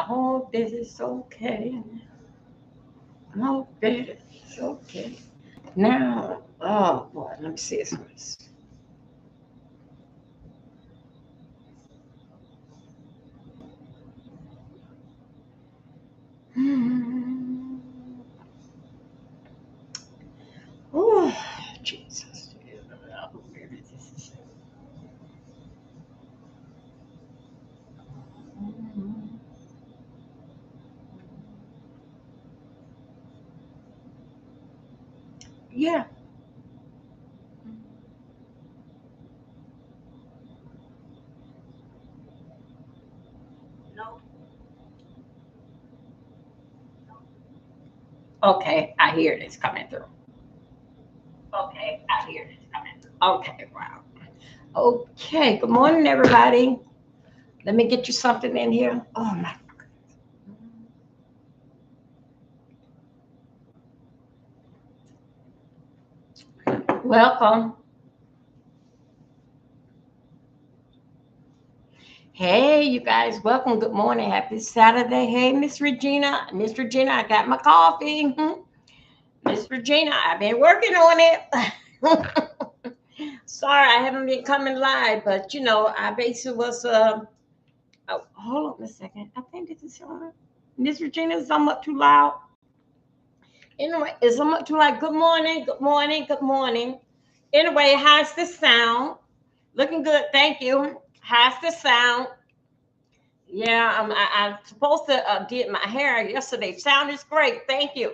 hope this is okay. I hope that it's okay. Now, oh boy, let me see this first. Hmm. Oh, Jesus. I hope this is- Yeah. Okay, I hear this coming through. Okay, I hear this coming through. Okay, wow. Okay, good morning, everybody. Let me get you something in here. Oh my. Welcome. Hey, you guys, welcome. Good morning. Happy Saturday. Hey, Miss Regina. Miss Regina, I got my coffee. Miss Regina, I've been working on it. Sorry, I haven't been coming live, but I basically was. Oh, hold on a second. I think this is Miss Regina. Is somewhat too loud. Anyway, is somewhat too loud. Good morning. Good morning. Good morning. Anyway, how's the sound? Looking good. Thank you. How's the sound? Yeah, I'm supposed to did my hair yesterday. Sound is great. Thank you.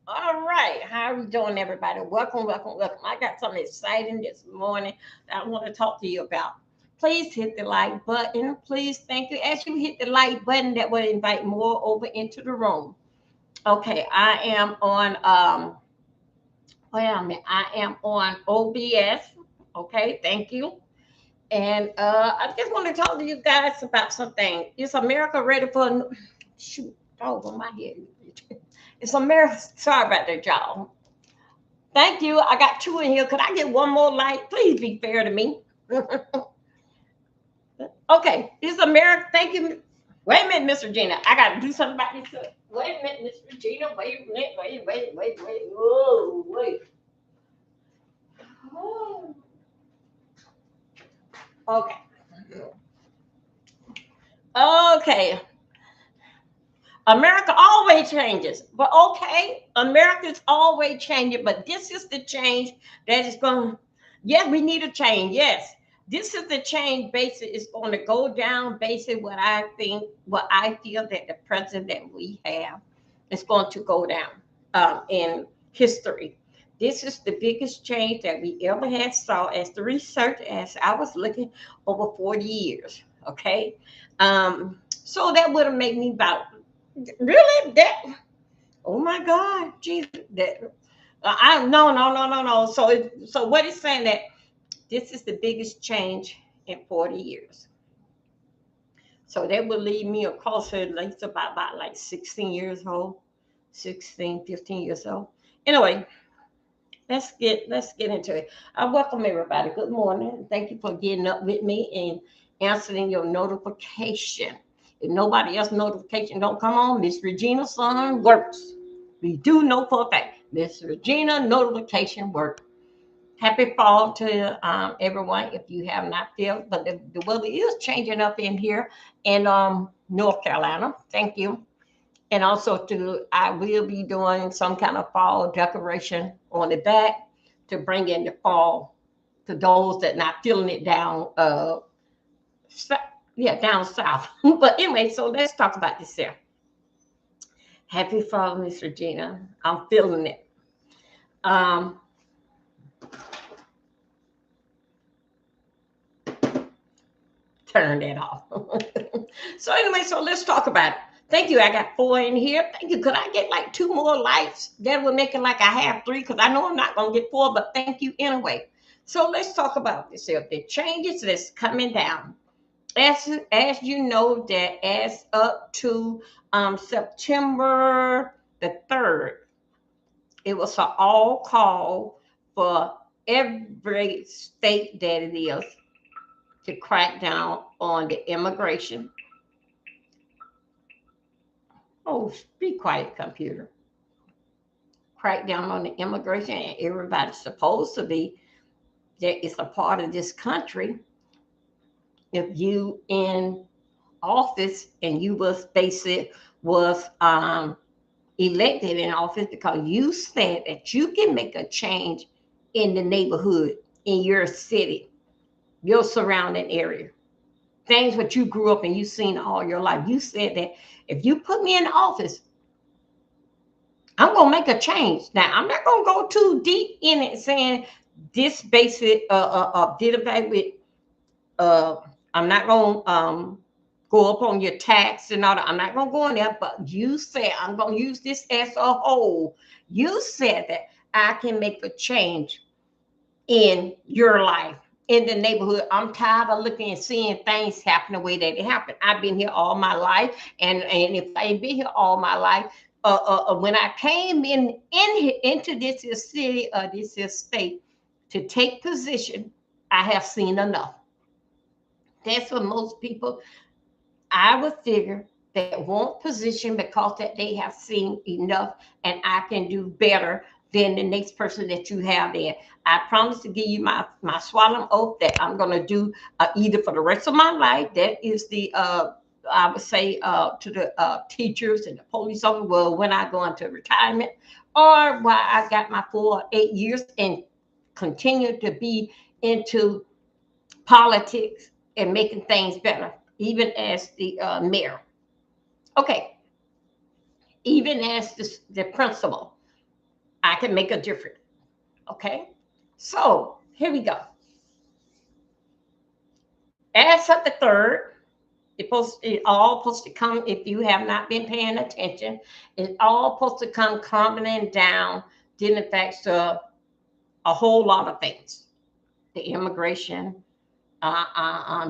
All right. How are we doing, everybody? Welcome, welcome, welcome. I got something exciting this morning that I want to talk to you about. Please hit the like button. Please, thank you. As you hit the like button, that will invite more over into the room. Okay, I am on I am on OBS. Okay, thank you. And I just want to talk to you guys about something. Is America ready for shoot over my head? It's America. Sorry about that, y'all. Thank you. I got two in here. Could I get one more light? Please be fair to me. Okay, it's America. Thank you. Wait a minute, Miss Regina. I got to do something about this. Wait a minute, Miss Regina. Wait a minute. Wait. Whoa, wait. Oh, okay. Okay. America always changes, but okay, America's always changing, but this is the change that is going. Yes, we need a change. Yes, this is the change. Basically, is going to go down. Basically, what I think, what I feel that the president we have is going to go down in history. This is the biggest change that we ever had saw as the research as I was looking over 40 years. Okay. So that would have made me about really that. Oh my God, Jesus! That I no. So what is saying that this is the biggest change in 40 years. So that would leave me across at least about like 16 years old, 16, 15 years old. Anyway, let's get into it. I welcome everybody. Good morning. Thank you for getting up with me and answering your notification. If nobody else notification don't come on, Miss Regina's son works. We do know for a fact. Miss Regina notification works. Happy fall to everyone if you have not felt, but the weather is changing up in here in North Carolina. Thank you. And also to I will be doing some kind of fall decoration on the back to bring in the fall to those that not feeling it down yeah, down south. But anyway, so let's talk about this here. Happy fall, Miss Regina. I'm feeling it. Um, Turn that off. So anyway, so let's talk about it. Thank you. I got four in here. Thank you. Could I get like two more lights? That would make it like I have three because I know I'm not gonna get four, but thank you anyway. So let's talk about this here. The changes that's coming down. As you know that as up to September the 3rd, it was an all call for every state that it is to crack down on the immigration Oh, be quiet, computer. Crack down on the immigration, and everybody's supposed to be. That is a part of this country. If you in office and you was basic was elected in office because you said that you can make a change in the neighborhood, in your city, your surrounding area, things what you grew up and you seen all your life. You said that if you put me in office, I'm gonna make a change. Now I'm not gonna go too deep in it, saying this basic did away with uh I'm not gonna go up on your tax and all that. I'm not gonna go in there, but you said I'm gonna use this as a whole. You said that I can make a change in your life, in the neighborhood. I'm tired of looking and seeing things happen the way that it happened. I've been here all my life, and if I ain't been here all my life, when I came into this here city or this here state to take position, I have seen enough. That's what most people, I would figure, that want position because that they have seen enough, and I can do better than the next person that you have there. I promise to give you my swallowing oath that I'm going to do either for the rest of my life. That is the I would say to the teachers and the police officers. Well, when I go into retirement, or while I got my full 8 years and continue to be into politics and making things better, even as the mayor. Okay, even as the principal, I can make a difference. Okay, so here we go. As of the third, it all supposed to come. If you have not been paying attention, it's all supposed to come crumbling down. Didn't affect a whole lot of things. The immigration,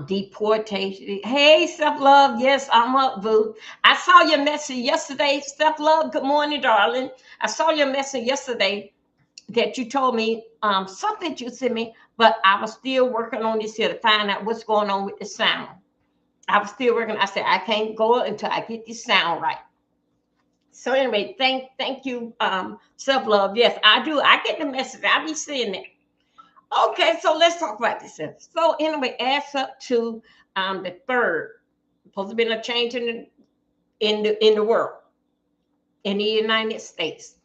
deportation. Hey, self love. Yes, I'm up, boo. I saw your message yesterday. Self love. Good morning, darling. I saw your message yesterday that you told me something you sent me, but I was still working on this here to find out what's going on with the sound. I was still working. I said I can't go until I get this sound right. So anyway, thank you, self love. Yes, I do. I get the message. I be seeing it. Okay, so let's talk about this. So anyway, adds up to the third. Supposed to be a change in the world, in the United States.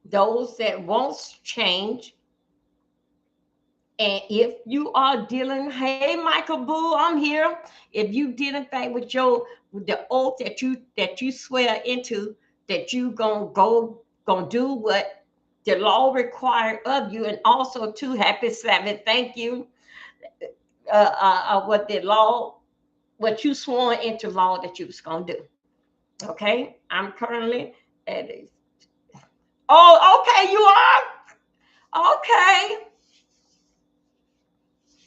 Those that wants change, and if you are dealing, hey Michael Boo, I'm here. If you dealing thing with the oath that you swear into, that you gonna do what the law required of you, and also too, happy Sabbath, thank you. What the law, what you sworn into law that you was gonna do. Okay, I'm currently at. Oh, okay, you are okay.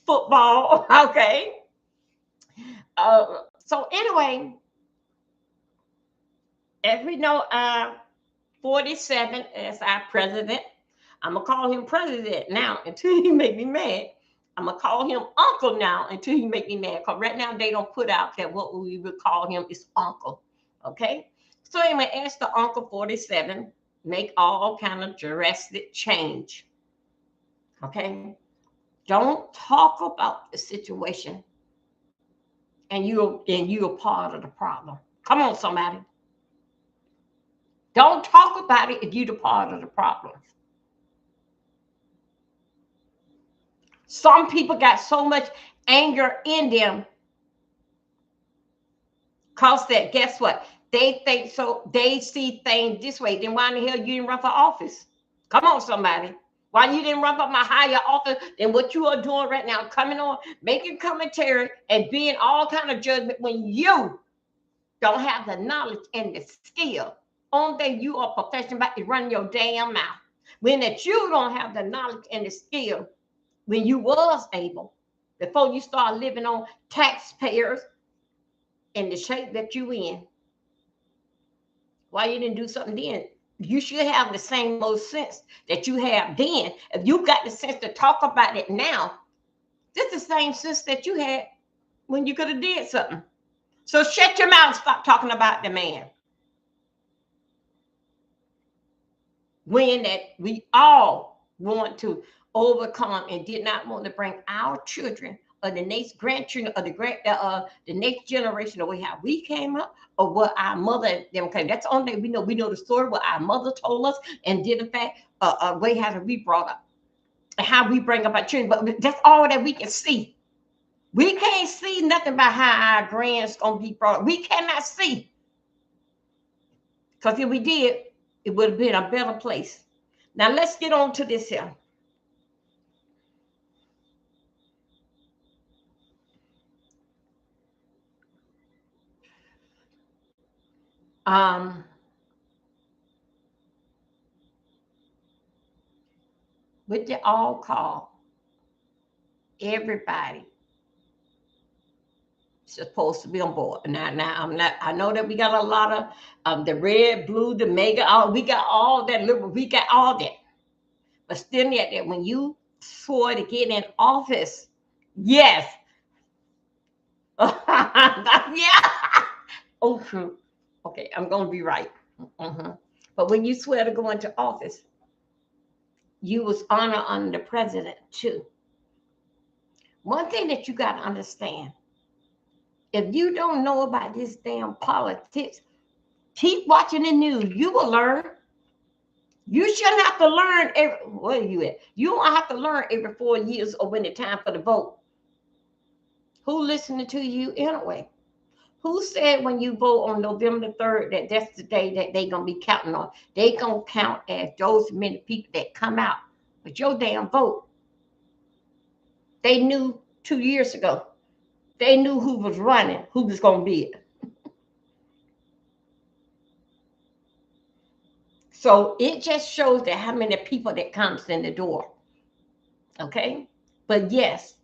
Football, okay. So anyway, as we know, 47 as our president. I'm gonna call him president now until he make me mad. I'm gonna call him uncle now until he make me mad. Cause right now they don't put out that what we would call him is uncle. Okay. So anyway, as the uncle 47, make all kind of drastic change. Okay. Don't talk about the situation, and you're part of the problem. Come on, somebody. Don't talk about it if you're the part of the problem. Some people got so much anger in them cause that, guess what? They think so, they see things this way. Then why in the hell you didn't run for office? Come on, somebody. Why you didn't run for my higher office than what you are doing right now, coming on, making commentary and being all kind of judgment when you don't have the knowledge and the skill. Only thing you are professional about is running your damn mouth. When that you don't have the knowledge and the skill, when you was able, before you start living on taxpayers in the shape that you in, why you didn't do something then? You should have the same old sense that you have then. If you got the sense to talk about it now, this is the same sense that you had when you could have did something. So shut your mouth and stop talking about the man. When that we all want to overcome and did not want to bring our children or the next grandchildren or the next generation, the way how we came up or what our mother them came. That's the only thing we know. We know the story what our mother told us and did in fact way how we brought up and how we bring up our children. But that's all that we can see. We can't see nothing about how our grands gonna be brought up. We cannot see. Because if we did, it would have been a better place. Now let's get on to this here. What they all call everybody supposed to be on board. Now I'm not. I know that we got a lot of the red, blue, the mega. We got all that liberal. We got all that. But still, yet that when you swore to get in office, yes, yeah. Oh, true. Okay, I'm gonna be right. But when you swear to go into office, you was honor under the president too. One thing that you got to understand, if you don't know about this damn politics, keep watching the news. You will learn. You shouldn't have to learn where are you at? You don't have to learn every 4 years or when it's time for the vote. Who listening to you anyway? Who said when you vote on November the 3rd that that's the day that they gonna be counting on? They gonna count as those many people that come out with your damn vote. They knew 2 years ago. They knew who was running, who was gonna be it. So it just shows that how many people that comes in the door. Okay, but yes,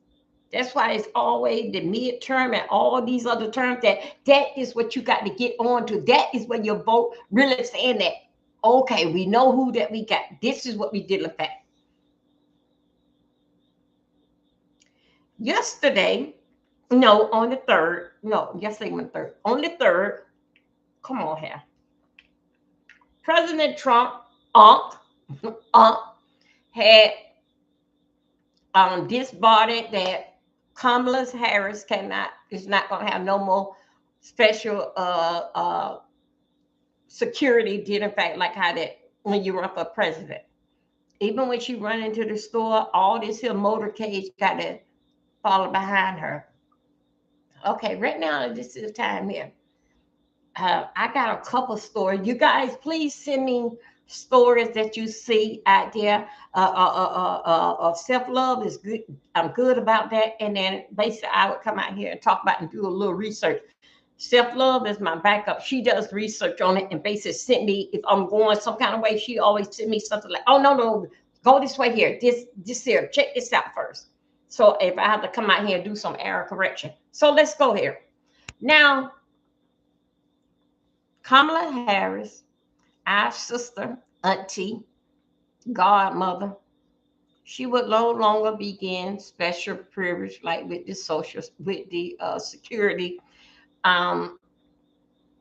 that's why it's always the midterm and all these other terms that is what you got to get on to. That is when your vote really saying that, okay, we know who that we got. This is what we did in fact. Yesterday, no, on the 3rd, no, yesterday on the 3rd, on the 3rd, come on here. President Trump, had disbarred that Kamala Harris is not going to have no more special security did in fact like how that when you run for president. Even when she run into the store, all this here motorcade got to follow behind her. Okay, right now this is the time here. I got a couple stories. You guys, please send me stories that you see out there. Self-love is good. I'm good about that. And then basically I would come out here and talk about and do a little research. Self-love is my backup. She does research on it and basically send me, if I'm going some kind of way, she always send me something like, oh, no, go this way here. This here, check this out first. So if I have to come out here and do some error correction. So let's go here. Now, Kamala Harris, our sister, auntie, godmother, she would no longer begin special privilege like with the security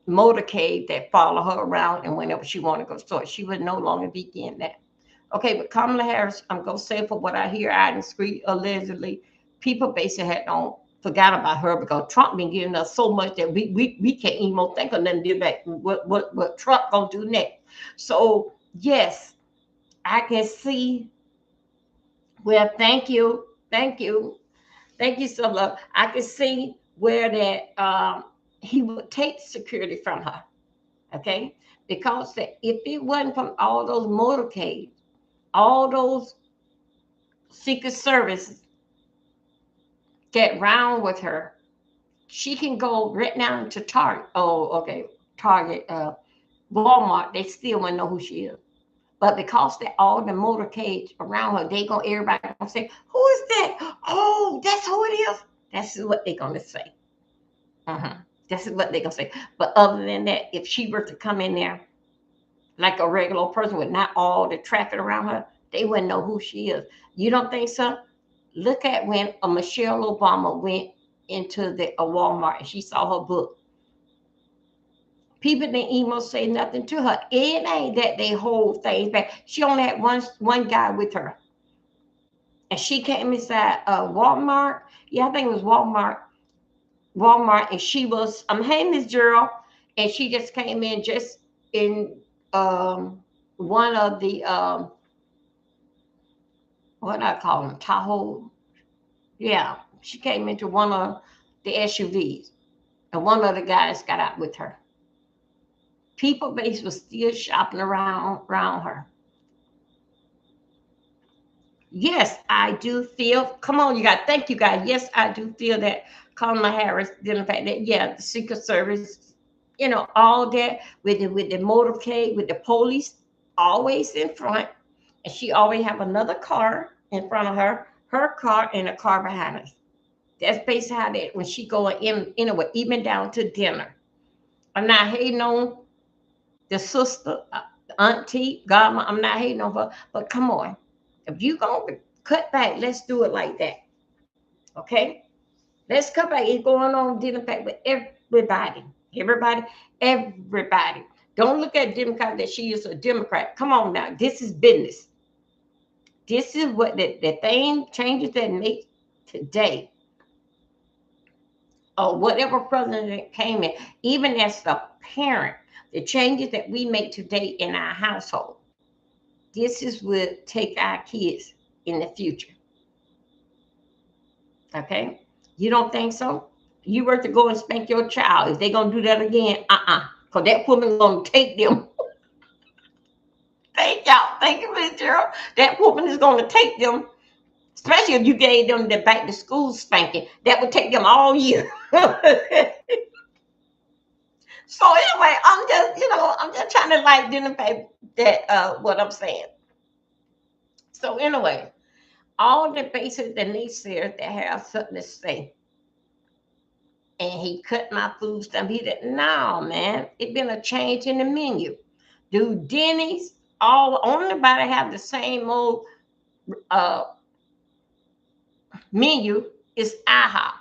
motorcade that follow her around and whenever she want to go store. She would no longer begin that. Okay, but Kamala Harris, I'm gonna say for what I hear out in the street, allegedly, people basically forgot about her because Trump been giving us so much that we can't even think of nothing to back what Trump gonna do next. So yes, I can see. Well, thank you so much. I can see where that he would take security from her. Okay, because if it wasn't from all those motorcades, all those Secret Service get round with her, she can go right now to Target. Oh, okay, Target, Walmart. They still wouldn't know who she is, but because they all the motorcades around her, everybody gonna say, "Who is that? Oh, that's who it is." That's what they're gonna say. That's what they're gonna say. But other than that, if she were to come in there like a regular person with not all the traffic around her, they wouldn't know who she is. You don't think so? Look at when Michelle Obama went into a Walmart and she saw her book. People didn't even say nothing to her. It ain't that they hold things back. She only had one guy with her. And she came inside Walmart. Yeah, I think it was Walmart. Walmart, and she was, hey, Miss Gerald, and she just came in just in one of the what I call them, Tahoe. Yeah, she came into one of the SUVs, and one of the guys got out with her. People base was still shopping around her. Yes, I do feel. Come on, you guys. Thank you, guys. Yes, I do feel that Kamala Harris did the fact that the Secret Service, all that with the motorcade, with the police, always in front, and she always have another car in front of her car, and a car behind us. That's basically how that when she going in anyway, even down to dinner. I'm not hating on the sister, the auntie, godma. I'm not hating on her, but come on, if you gonna cut back, let's do it like that. Okay, let's cut back. It's going on dinner back with everybody, everybody. Don't look at Democrat that she is a Democrat. Come on now, this is business. This is what the thing changes that make today, or whatever president came in, even as the parent, the changes that we make today in our household. This is what take our kids in the future. Okay, you don't think so? You were to go and spank your child. If they gonna do that again, because that woman gonna take them. Thank y'all. Thank you, Miss Gerald. That woman is gonna take them. Especially if you gave them the back to school spanking, that would take them all year. So anyway, I'm just trying to like identify that what I'm saying. So anyway, all the basic the naysayers that have something to say. And he cut my food stamp. He said, no, man, it been a change in the menu. Do Denny's all only about have the same old menu is IHOP.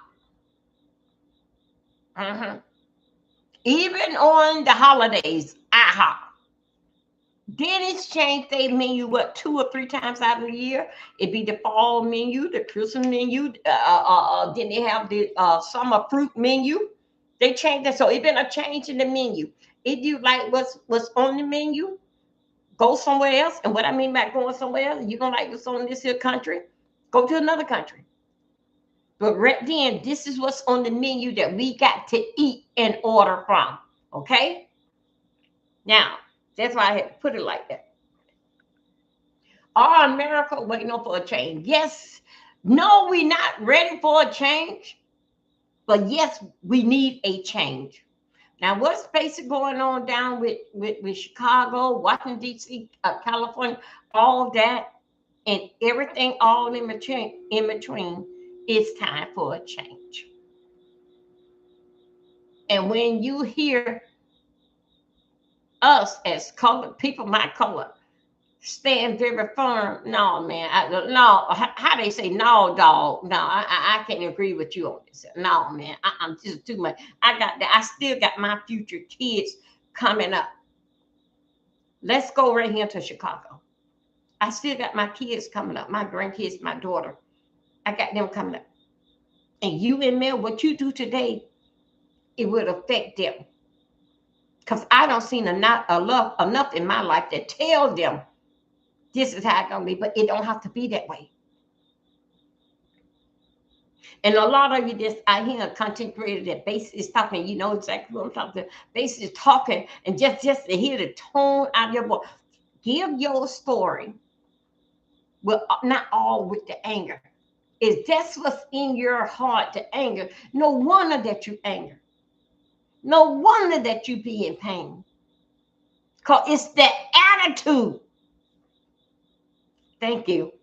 Even on the holidays, IHOP. Denny's change their menu, what, 2 or 3 times out of the year? It'd be the fall menu, the Christmas menu. Then they have the summer fruit menu. They changed that. So it's been a change in the menu. If you like what's on the menu, go somewhere else. And what I mean by going somewhere else, you don't like what's on this here country, go to another country. But right then, this is what's on the menu that we got to eat and order from. Okay? Now, that's why I had to put it like that. Are America waiting for a change? Yes. No, we're not ready for a change. But yes, we need a change. Now, what's basically going on down with Chicago, Washington, D.C., California, all that, and everything all in between, it's time for a change. And when you hear us as colored people, my color, stand very firm. No, man. No, how they say no, dog. No, I can't agree with you on this. No, man. I'm just too much. I still got my future kids coming up. Let's go right here to Chicago. I still got my kids coming up, my grandkids, my daughter. I got them coming up. And you and me, what you do today, it would affect them. Because I don't see enough in my life to tell them this is how it's going to be, but it don't have to be that way. And a lot of you just, I hear a content creator that basically is talking, you know exactly what I'm talking about. Basically talking, and just to hear the tone out of your voice. Give your story, well, not all with the anger. If that's what's in your heart, the anger, no wonder that you anger. No wonder that you be in pain. Because it's that attitude. Thank you.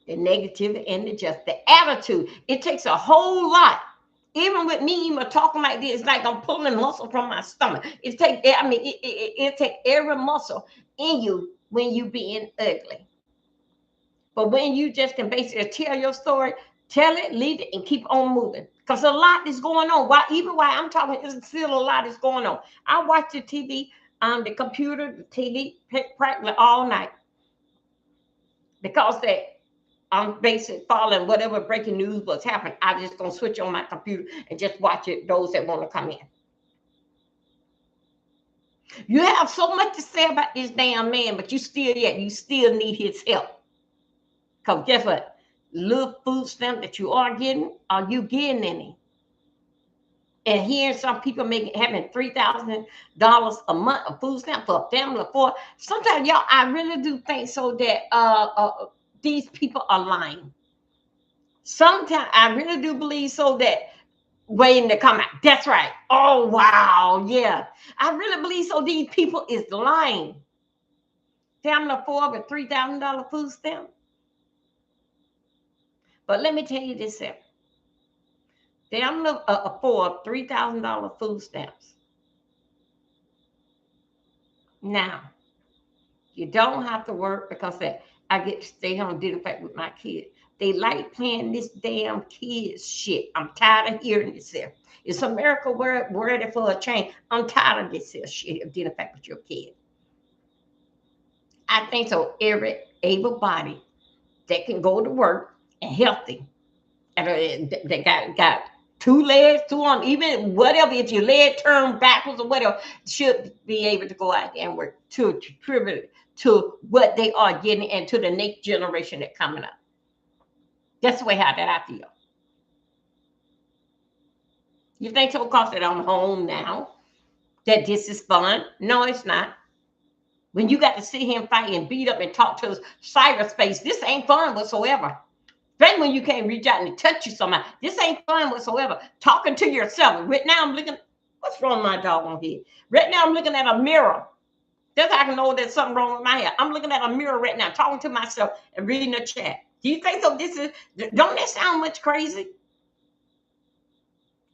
The negative and the attitude. It takes a whole lot. Even with me even talking like this, it's like I'm pulling muscle from my stomach. It takes every muscle in you when you being ugly. But when you just can basically tell your story, tell it, leave it, and keep on moving. Because a lot is going on. Even while I'm talking, there's still a lot is going on. I watch the TV, the computer, the TV, practically all night because that I'm basically following whatever breaking news was happening. I'm just gonna switch on my computer and just watch it. Those that want to come in. You have so much to say about this damn man, but you still need his help. Because guess what? Little food stamp that you are you getting any? And hearing some people having $3,000 a month of food stamp for a family of four. Sometimes, y'all, I really do think so that these people are lying. Sometimes I really do believe so that waiting to come out. That's right. Oh wow, yeah. I really believe so. These people is lying. Family of four with $3,000 food stamp. But let me tell you this here. Family of four, $3,000 food stamps. Now, you don't have to work because I get to stay home and do the fact with my kids. They like playing this damn kids shit. I'm tired of hearing this here. Is America ready for a change? I'm tired of this here shit of dealing back with your kid. I think so. Every able body that can go to work and healthy, and they got two legs, two arms, even whatever. If your leg turned backwards or whatever, should be able to go out there and work to contribute to what they are getting and to the next generation that coming up. That's the way how that I feel. You think so? Because that I'm home now, that this is fun? No, it's not. When you got to sit here and fight and beat up and talk to cyberspace, this ain't fun whatsoever. Especially when you can't reach out and touch you somehow. This ain't fun whatsoever. Talking to yourself. Right now I'm looking, what's wrong with my dog on here? Right now I'm looking at a mirror. That's how I can know there's something wrong with my hair. I'm looking at a mirror right now, talking to myself and reading the chat. Do you think so? Don't that sound much crazy?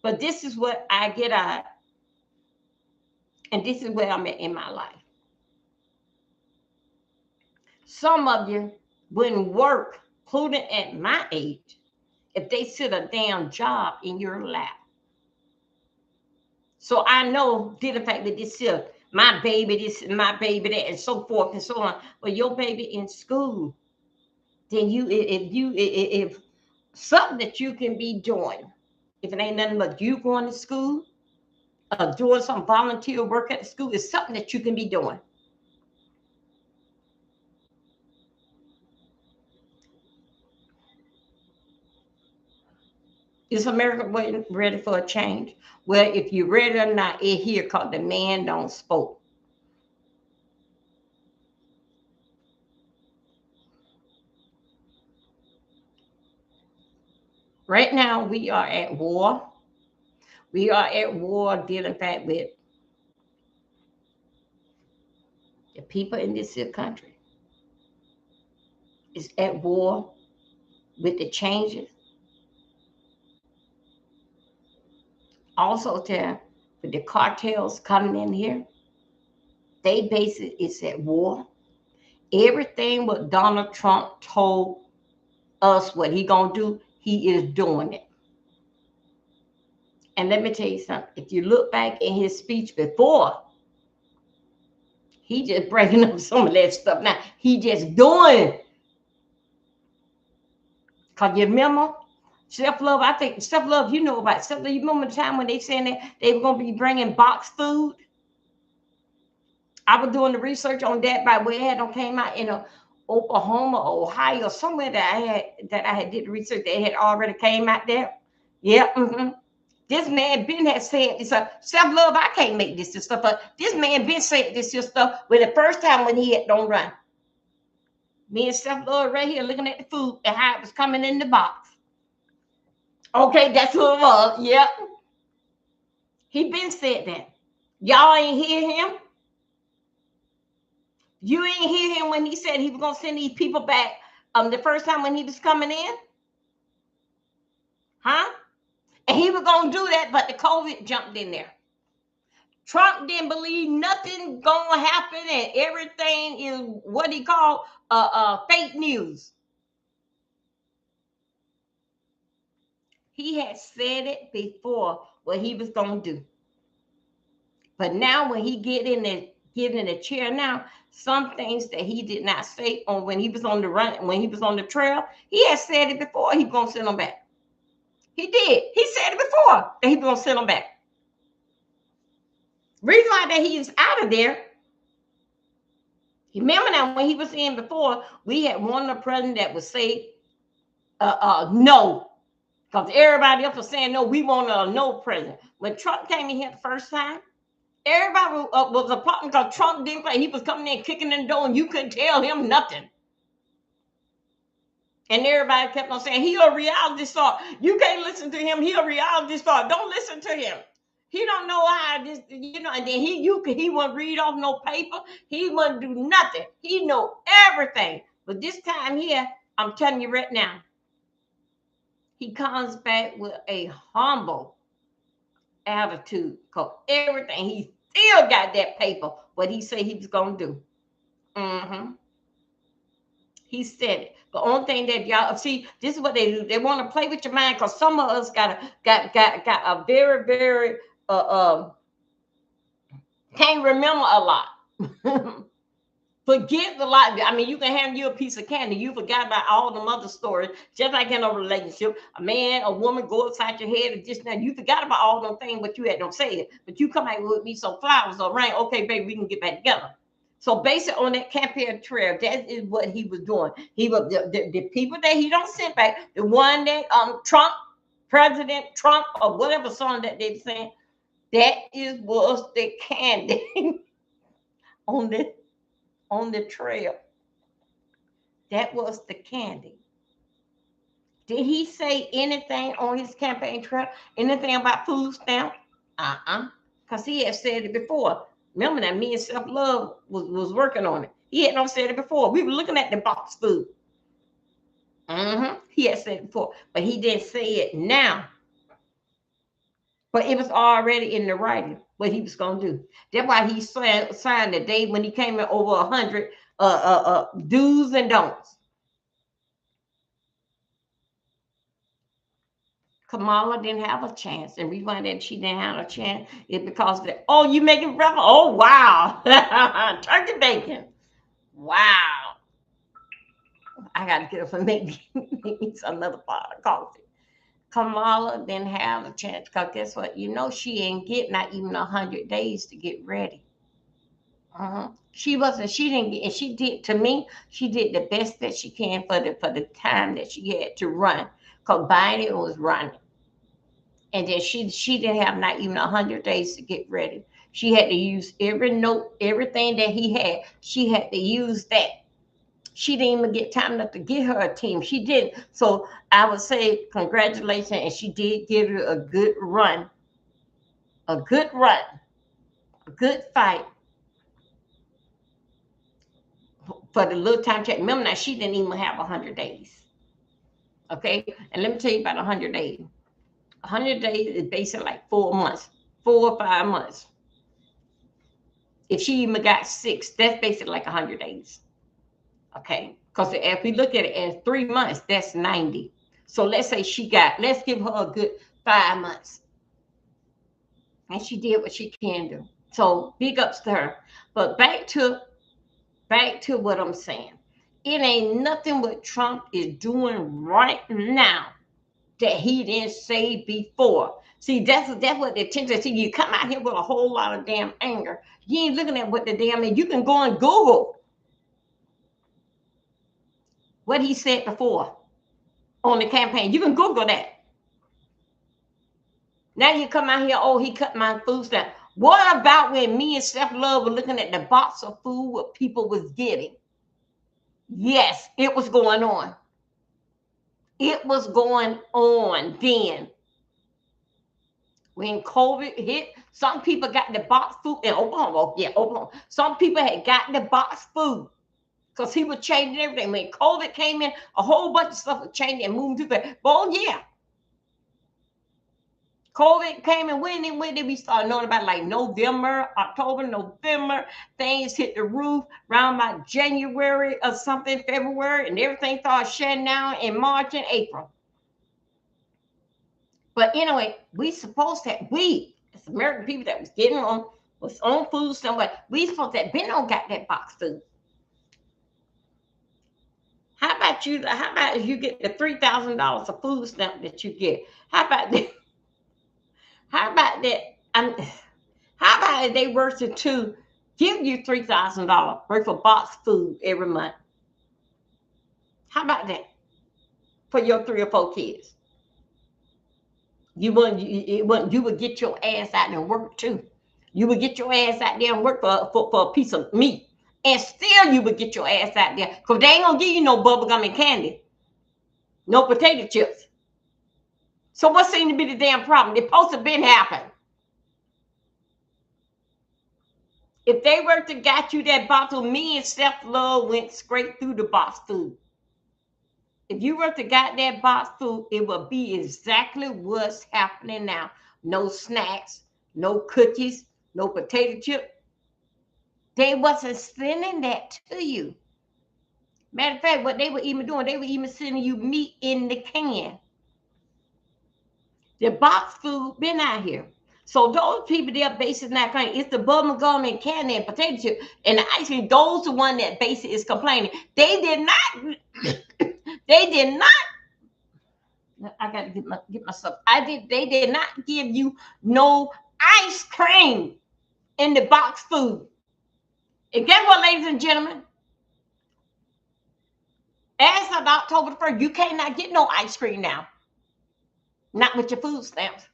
But this is what I get out. And this is where I'm at in my life. Some of you wouldn't work, including at my age, if they sit a damn job in your lap. So I know the fact that this is my baby, this is my baby, that, and so forth and so on. But your baby in school, then if something that you can be doing, if it ain't nothing but you going to school, doing some volunteer work at the school, is something that you can be doing. Is America ready for a change? Well, if you're ready or not, it here called the man don't spoke. Right now, we are at war. We are at war dealing back with the people in this country. Is at war with the changes. Also, with the cartels coming in here, they basically is at war. Everything what Donald Trump told us what he gonna do, he is doing it. And let me tell you something. If you look back in his speech before, he just breaking up some of that stuff. Now he just doing it. Cause you remember self-love. I think self-love. You know about self-love. You remember the time when they saying that they were gonna be bringing box food? I was doing the research on that by where it had came out in Oklahoma, Ohio, somewhere that I had did the research. They had already came out there. Yeah. Mm-hmm. This man Ben has said it's a self-love. I can't make this stuff up. This man Ben said this stuff when the first time when he had don't run. Me and self-love right here looking at the food and how it was coming in the box. Okay, that's who it was. Yep. He been said that. Y'all ain't hear him. You ain't hear him when he said he was gonna send these people back the first time when he was coming in? Huh? And he was gonna do that, but the COVID jumped in there. Trump didn't believe nothing gonna happen and everything is what he called fake news. He had said it before what he was going to do. But now when he get in the chair now, some things that he did not say on when he was on the run, when he was on the trail, he had said it before he was going to send them back. He did. He said it before that he was going to send them back. Reason why that he is out of there. Remember now when he was in before, we had one of the president that would say no. Because everybody else was saying no, we want a no president. When Trump came in here the first time, everybody was applauding because Trump didn't play. He was coming in kicking in the door and you couldn't tell him nothing. And everybody kept on saying, he a reality star. You can't listen to him. He a reality star. Don't listen to him. He don't know how this, and then he wouldn't read off no paper. He wouldn't do nothing. He know everything. But this time here, I'm telling you right now, he comes back with a humble attitude. Because everything, he still got that paper, what he said he was going to do. Mm-hmm. He said it. The only thing that y'all see, this is what they do. They want to play with your mind because some of us got a very, very can't remember a lot. Forget a lot. I mean, you can hand you a piece of candy. You forgot about all the other stories. Just like in a relationship, a man, a woman go upside your head and just now you forgot about all those things, but you had don't say it. But you come out with me some flowers or rain. Okay, baby, we can get back together. So based on that campaign trail, that is what he was doing. He was the people that he don't send back, the one that Trump, President Trump, or whatever song that they're saying, that was the candy on the trail. That was the candy. Did he say anything on his campaign trail? Anything about food stamp? Because he had said it before. Remember that me and Self Love was working on it. He had not said it before. We were looking at the box food. He had said it before, but he didn't say it now. But it was already in the writing what he was going to do. That's why he signed the day when he came in over 100 do's and don'ts. Kamala didn't have a chance, and we find that she didn't have a chance. It's because you making breakfast? Oh wow, turkey bacon! Wow, I got to get up and make me another pot of coffee. Kamala didn't have a chance because guess what? You know she ain't get not even 100 days to get ready. She wasn't. She didn't get. And she did to me. She did the best that she can for the time that she had to run. Because Biden was running, and then she didn't have not even 100 days to get ready. She had to use every note, everything that he had. She had to use that. She didn't even get time enough to get her a team. She didn't. So I would say congratulations, and she did give her a good run, a good fight for the little time check. Remember now, she didn't even have 100 days. Okay, and let me tell you about 100 days. 100 days is basically like 4 months, 4 or 5 months. If she even got 6, that's basically like 100 days. Okay, because if we look at it as 3 months, that's 90. So let's say let's give her a good 5 months. And she did what she can do. So big ups to her. But back to what I'm saying. It ain't nothing what Trump is doing right now that he didn't say before. See, that's what the attention. See, you come out here with a whole lot of damn anger. You ain't looking at what the damn is. You can go and Google what he said before on the campaign. You can Google that. Now you come out here, he cut my food stamp. What about when me and Self Love were looking at the box of food what people was getting? Yes, it was going on. It was going on then. When COVID hit, some people got the box food in Oklahoma. Yeah, Oklahoma. Some people had got the box food because he was changing everything. When COVID came in, a whole bunch of stuff was changing and moving to the. Well, yeah. COVID came and when did we start knowing about like October, November, things hit the roof around about January or something, February, and everything started shutting down in March and April. But anyway, we supposed to, we as American people that was getting on food somewhere, we supposed to have been on got that box food. How about you? How about if you get the $3,000 of food stamp that you get? How about that? How about that? How about if they were to give you $3,000 worth of box food every month? How about that for your 3 or 4 kids? You would get your ass out there and work too. You would get your ass out there and work for a piece of meat. And still you would get your ass out there. Because they ain't gonna give you no bubble gum and candy. No potato chips. So what seemed to be the damn problem? It's supposed to have been happening. If they were to got you that bottle, me and self-love went straight through the box food. If you were to got that box food, it would be exactly what's happening now. No snacks, no cookies, no potato chip. They wasn't sending that to you. Matter of fact, what they were even doing, they were even sending you meat in the can. The box food been out here. So those people, they're basically not complaining. It's the bubble gum and candy and potato chip and the ice cream. Those the one that basically is complaining. They did not. They did not. I got to get myself. They did not give you no ice cream in the box food. And guess what, ladies and gentlemen? As of October 1st, you cannot get no ice cream now. Not with your food stamps.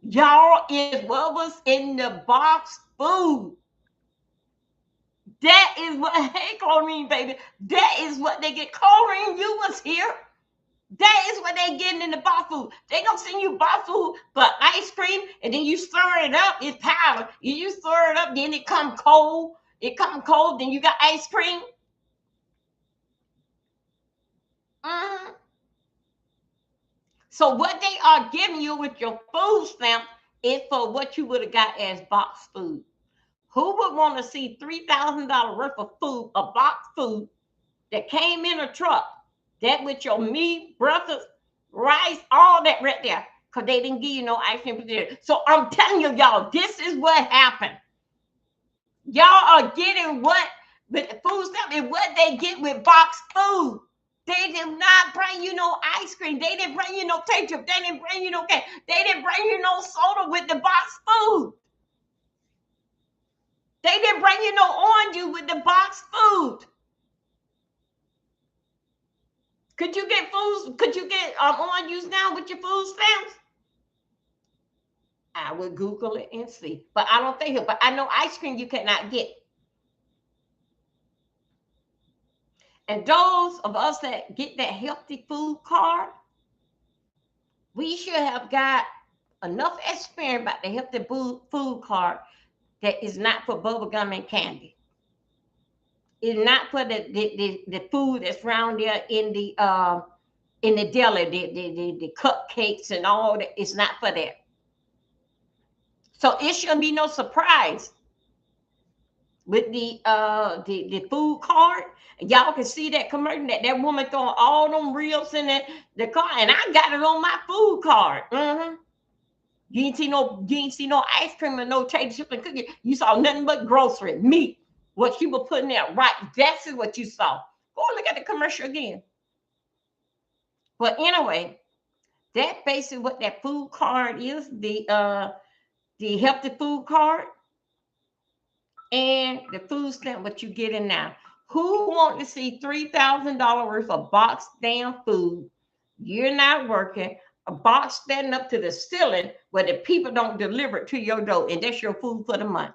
Y'all, is what was in the box food. That is what, hey, Chlorine, baby. That is what they get. Chlorine, you was here. That is what they getting in the box food. They gonna send you box food for ice cream, and then you stir it up. It's powder. You stir it up, then it come cold. It come cold, then you got ice cream. So what they are giving you with your food stamp is for what you would have got as box food. Who would want to see $3,000 worth of food, a box food that came in a truck, that with your meat, breakfast, rice, all that right there, because they didn't give you no ice cream. So I'm telling you, y'all, this is what happened. Y'all are getting what with the food stamp and what they get with box food. They did not bring you no ice cream. They didn't bring you no potato chip. They didn't bring you no cake. They didn't bring you no soda with the box food. They didn't bring you no orange juice with the box food. Could you get food? Could you get orange juice now with your food stamps? I would Google it and see. But I don't think it. But I know ice cream you cannot get. And those of us that get that healthy food card, we should have got enough experience about the healthy food card that is not for bubble gum and candy. It's not for the food that's around there in the deli, the cupcakes and all that. It's not for that. So it shouldn't be no surprise with the food card. Y'all can see that commercial that woman throwing all them reels in the car, and I got it on my food card. You ain't see no ice cream and no potato chip and cookie. You saw nothing but grocery, meat. What she was putting there, right? That's what you saw. Go look at the commercial again. But anyway, that's basically what that food card is. The healthy food card and the food stamp. What you getting now? Who want to see $3,000 worth of box damn food? You're not working. A box standing up to the ceiling where the people don't deliver it to your door, and that's your food for the month.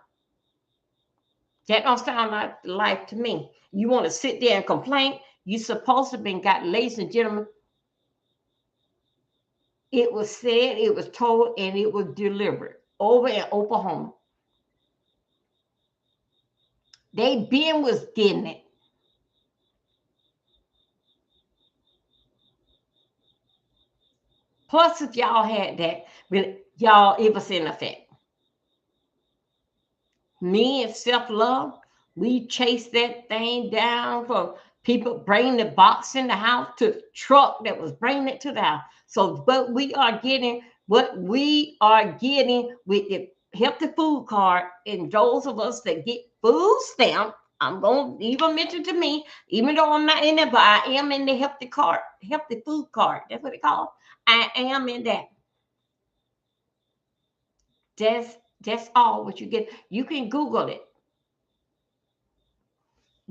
That don't sound like life to me. You want to sit there and complain? You supposed to have been got, ladies and gentlemen. It was said, it was told, and it was delivered over in Oklahoma. They been was getting it. Plus, if y'all had that, y'all, it was in effect. Me and self-love, we chased that thing down for people bringing the box in the house to the truck that was bringing it to the house. So, but we are getting what we are getting with the healthy food card, and those of us that get food stamp, I'm going to even mention to me, even though I'm not in it, but I am in the healthy food card. That's what they call it. I am in that. That's all what you get. You can Google it.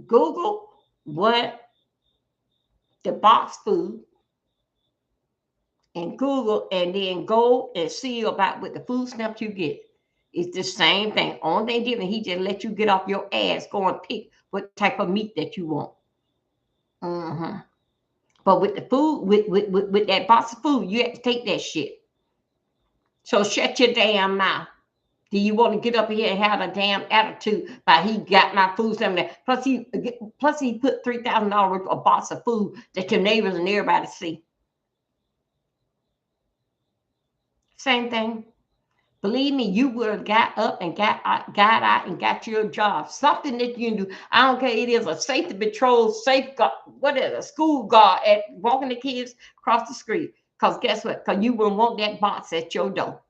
Google what the box food and Google, and then go and see about what the food stamps you get. It's the same thing. Only thing different, he just let you get off your ass, go and pick what type of meat that you want. Mm-hmm. But with the food, with that box of food, you have to take that shit. So shut your damn mouth. Do you want to get up here and have a damn attitude by he got my food stamp there? Plus he put $3,000 worth of a box of food that your neighbors and everybody see. Same thing. Believe me, you would have got up and got out and got your job. Something that you can do. I don't care. It is a safety patrol, safeguard, what is it, a school guard at walking the kids across the street. Because guess what? Because you wouldn't want that box at your door.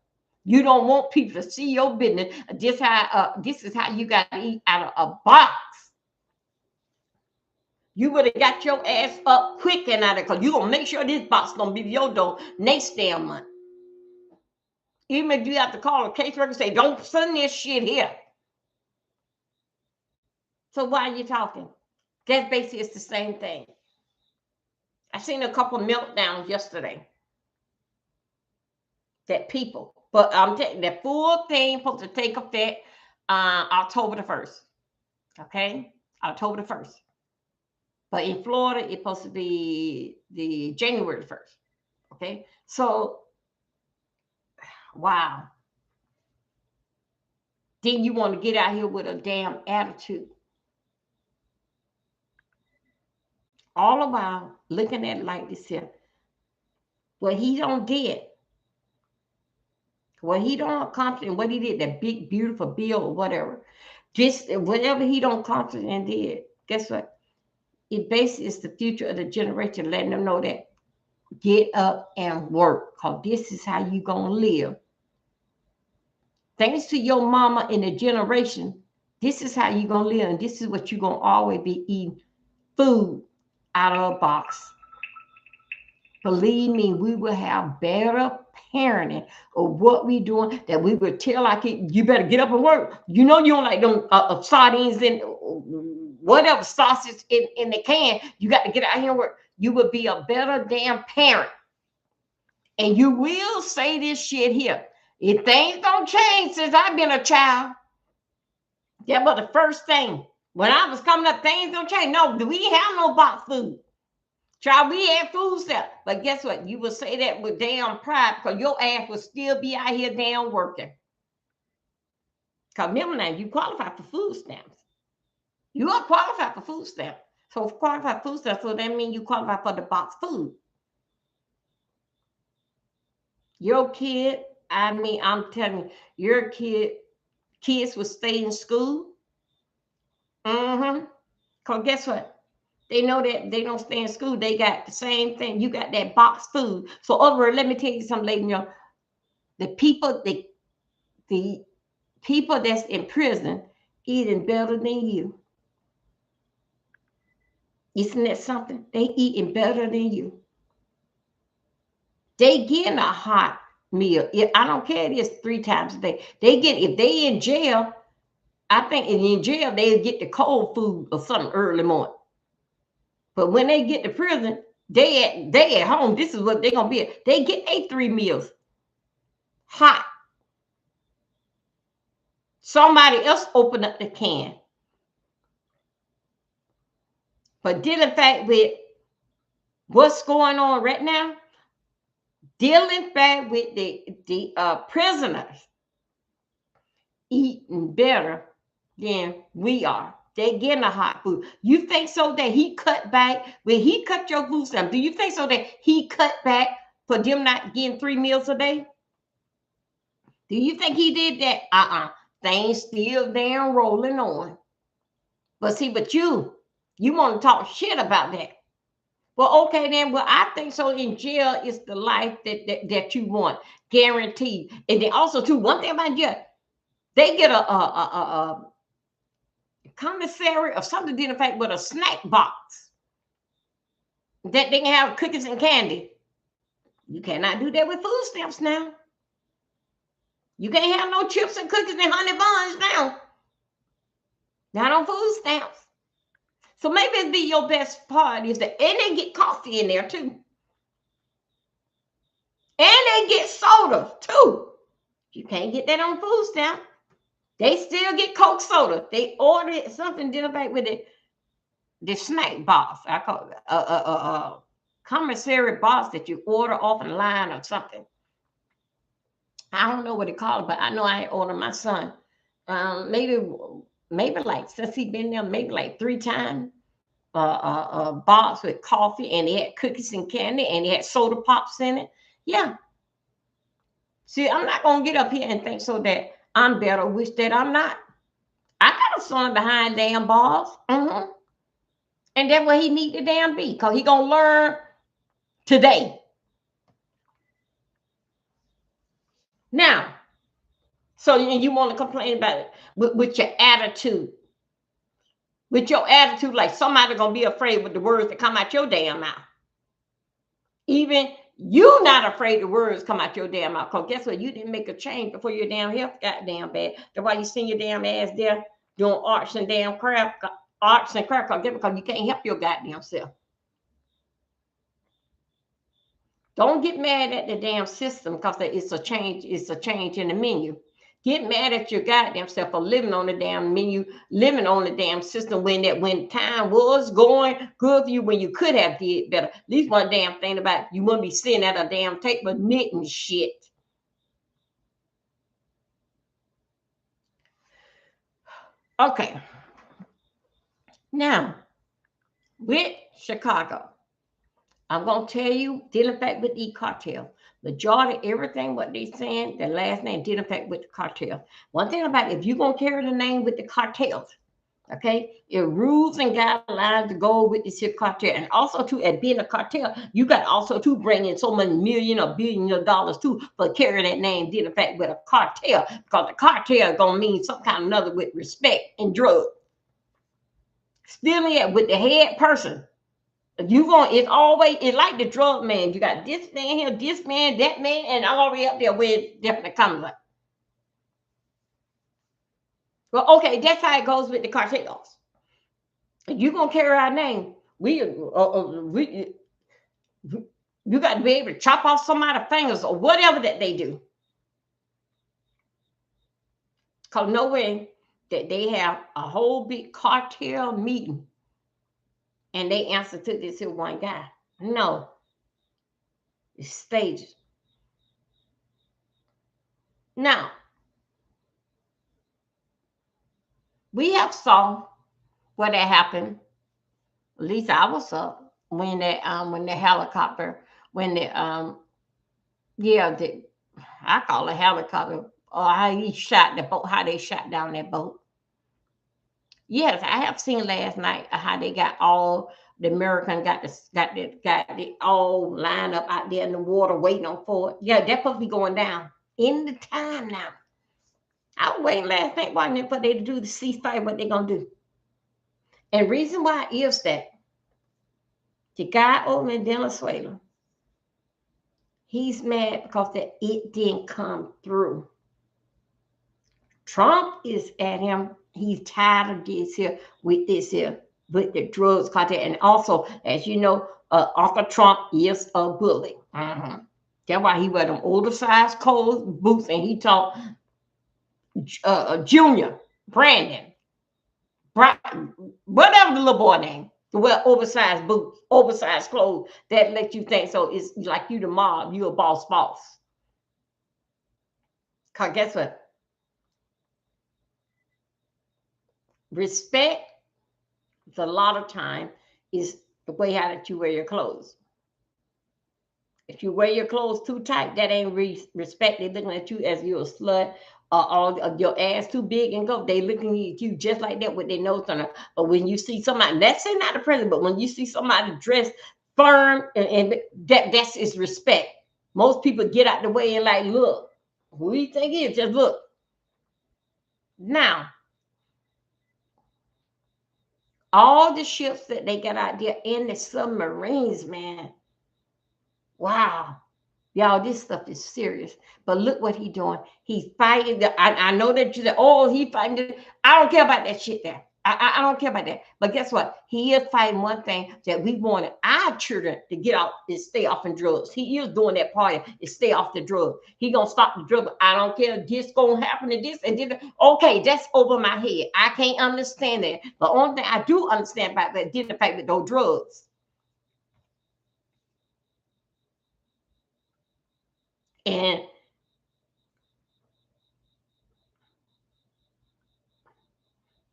You don't want people to see your business. This is how you got to eat out of a box. You would have got your ass up quick and out of it, because you're going to make sure this box is going to be your door next damn month. Even if you have to call a caseworker and say, don't send this shit here. So why are you talking? That basically is the same thing. I seen a couple of meltdowns yesterday. That people, but I'm taking that full thing supposed to take effect October the 1st. Okay? October the 1st. But in Florida, it's supposed to be the January the 1st. Okay? So, wow. Then you want to get out here with a damn attitude. All about looking at it like this here. What he don't did. What he don't accomplish and what he did, that big, beautiful bill or whatever. Just whatever he don't accomplish and did, guess what? It basically is the future of the generation, letting them know that get up and work, because this is how you going to live. Thanks to your mama in the generation, this is how you going to live, and this is what you're going to always be eating, food out of a box. Believe me, we will have better parenting of what we doing, that we would tell like you better get up and work. You know you don't like them sardines and whatever sausage in the can. You got to get out here and work. You would be a better damn parent. And you will say this shit here. If things don't change since I've been a child, that was the first thing. When I was coming up, things don't change. No, we have no box food. Child, we had food stamps. But guess what? You will say that with damn pride, because your ass will still be out here damn working. Because remember now, you qualify for food stamps. You are qualified for food stamps. So qualified food stamps, so that means you qualify for the box food. Your kid, I mean, I'm telling you, your kids will stay in school. Because guess what? They know that they don't stay in school. They got the same thing. You got that box food. So let me tell you something, ladies and gentlemen. The people that's in prison eating better than you. Isn't that something? They eating better than you. They getting a hot meal. I don't care if it's 3 times a day. If they in jail, I think in jail they'll get the cold food or something early morning. But when they get to prison, they at home. This is what they're gonna be. They get 3 meals. Hot. Somebody else open up the can. But dealing fact with what's going on right now, dealing fact with the prisoners eating better than we are. They getting a hot food. You think so that he cut back when he cut your food stamp? Do you think so that he cut back for them not getting 3 meals a day? Do you think he did that? Things still damn rolling on. But see, you want to talk shit about that. Well, okay then. Well, I think so. In jail is the life that you want, guaranteed. And then also too, one thing about jail, they get a commissary or something to the fact with a snack box that they can have cookies and candy. You cannot do that with food stamps now. You can't have no chips and cookies and honey buns now. Not on food stamps. So maybe it'd be your best part is that, and they get coffee in there too. And they get soda too. You can't get that on food stamp. They still get Coke soda. They ordered something dealing back with the snack box. I call it commissary box that you order off in line or something. I don't know what they call it, but I know I ordered my son. Maybe like since he been there, maybe like 3 times. A box with coffee, and they had cookies and candy, and they had soda pops in it. Yeah. See, I'm not gonna get up here and think so that I'm better, wish that I'm not. I got a son behind damn bars. And that's where he need to damn be, because he gonna learn today. Now, so you want to complain about it with your attitude. With your attitude, like somebody gonna be afraid with the words that come out your damn mouth. Even you not afraid the words come out your damn mouth. Because guess what? You didn't make a change before your damn health got damn bad. That's why you send your damn ass there doing arts and crap. Because you can't help your goddamn self. Don't get mad at the damn system because it's a change in the menu. Get mad at your goddamn self for living on the damn menu, living on the damn system when time was going good for you, when you could have did better. At least one damn thing about it, you wouldn't be sitting at a damn table knitting shit. Okay. Now, with Chicago, I'm going to tell you, dealing back with the cartel. Majority, everything what they saying, the last name dealing back with the cartel. One thing about it, if you're going to carry the name with the cartels, okay, it rules and guidelines to go with this here cartel. And also, too, at being a cartel, you got also to bring in so many million or billion of dollars, too, for carrying that name dealing back with a cartel. Because the cartel is going to mean some kind of another with respect and drug. Still yet with the head person. It's always, it's like the drug man. You got this man here, this man, that man, and all the way up there where it definitely comes like. Well, okay, that's how it goes with the cartels. You're gonna carry our name. You got to be able to chop off somebody's fingers or whatever that they do. Because knowing that they have a whole big cartel meeting and they answer to this here one guy. No. It's stages. Now, we have saw what that happened. At least I was up when the helicopter, I call it helicopter, or how he shot the boat, how they shot down that boat. Yes, I have seen last night how they got all the American got it all lined up out there in the water waiting on for it. Yeah, that's supposed to be going down in the time now. I was waiting last night watching for they to do the ceasefire, what they're gonna do. And reason why is that the guy over in Venezuela, he's mad because that it didn't come through. Trump is at him. He's tired of this here with the drugs cartel. And also, as you know, Uncle Trump is a bully. That's why he wear them oversized clothes, boots, and he taught Junior, Brandon, whatever the little boy name, to wear oversized boots, oversized clothes that let you think so it's like you the mob, you a boss. Because guess what? Respect, a lot of time, is the way how that you wear your clothes. If you wear your clothes too tight, that ain't respect. They looking at you as you're a slut, or your ass too big and go. They looking at you just like that with their nose on it. But when you see somebody, let's say not the president, but when you see somebody dressed firm, and that's his respect. Most people get out the way and like, look, who do you think he is? Just look. Now, all the ships that they got out there and the submarines, man. Wow. Y'all, this stuff is serious. But look what he doing. He's fighting. I know that you said, oh, he fighting. I don't care about that shit there. I don't care about that. But guess what? He is fighting one thing that we wanted our children to get out and stay off in drugs. He is doing that part is stay off the drug. He gonna stop the drug. I don't care. This gonna happen to this and this. Okay, that's over my head. I can't understand that. The only thing I do understand about that did the fact with those drugs. And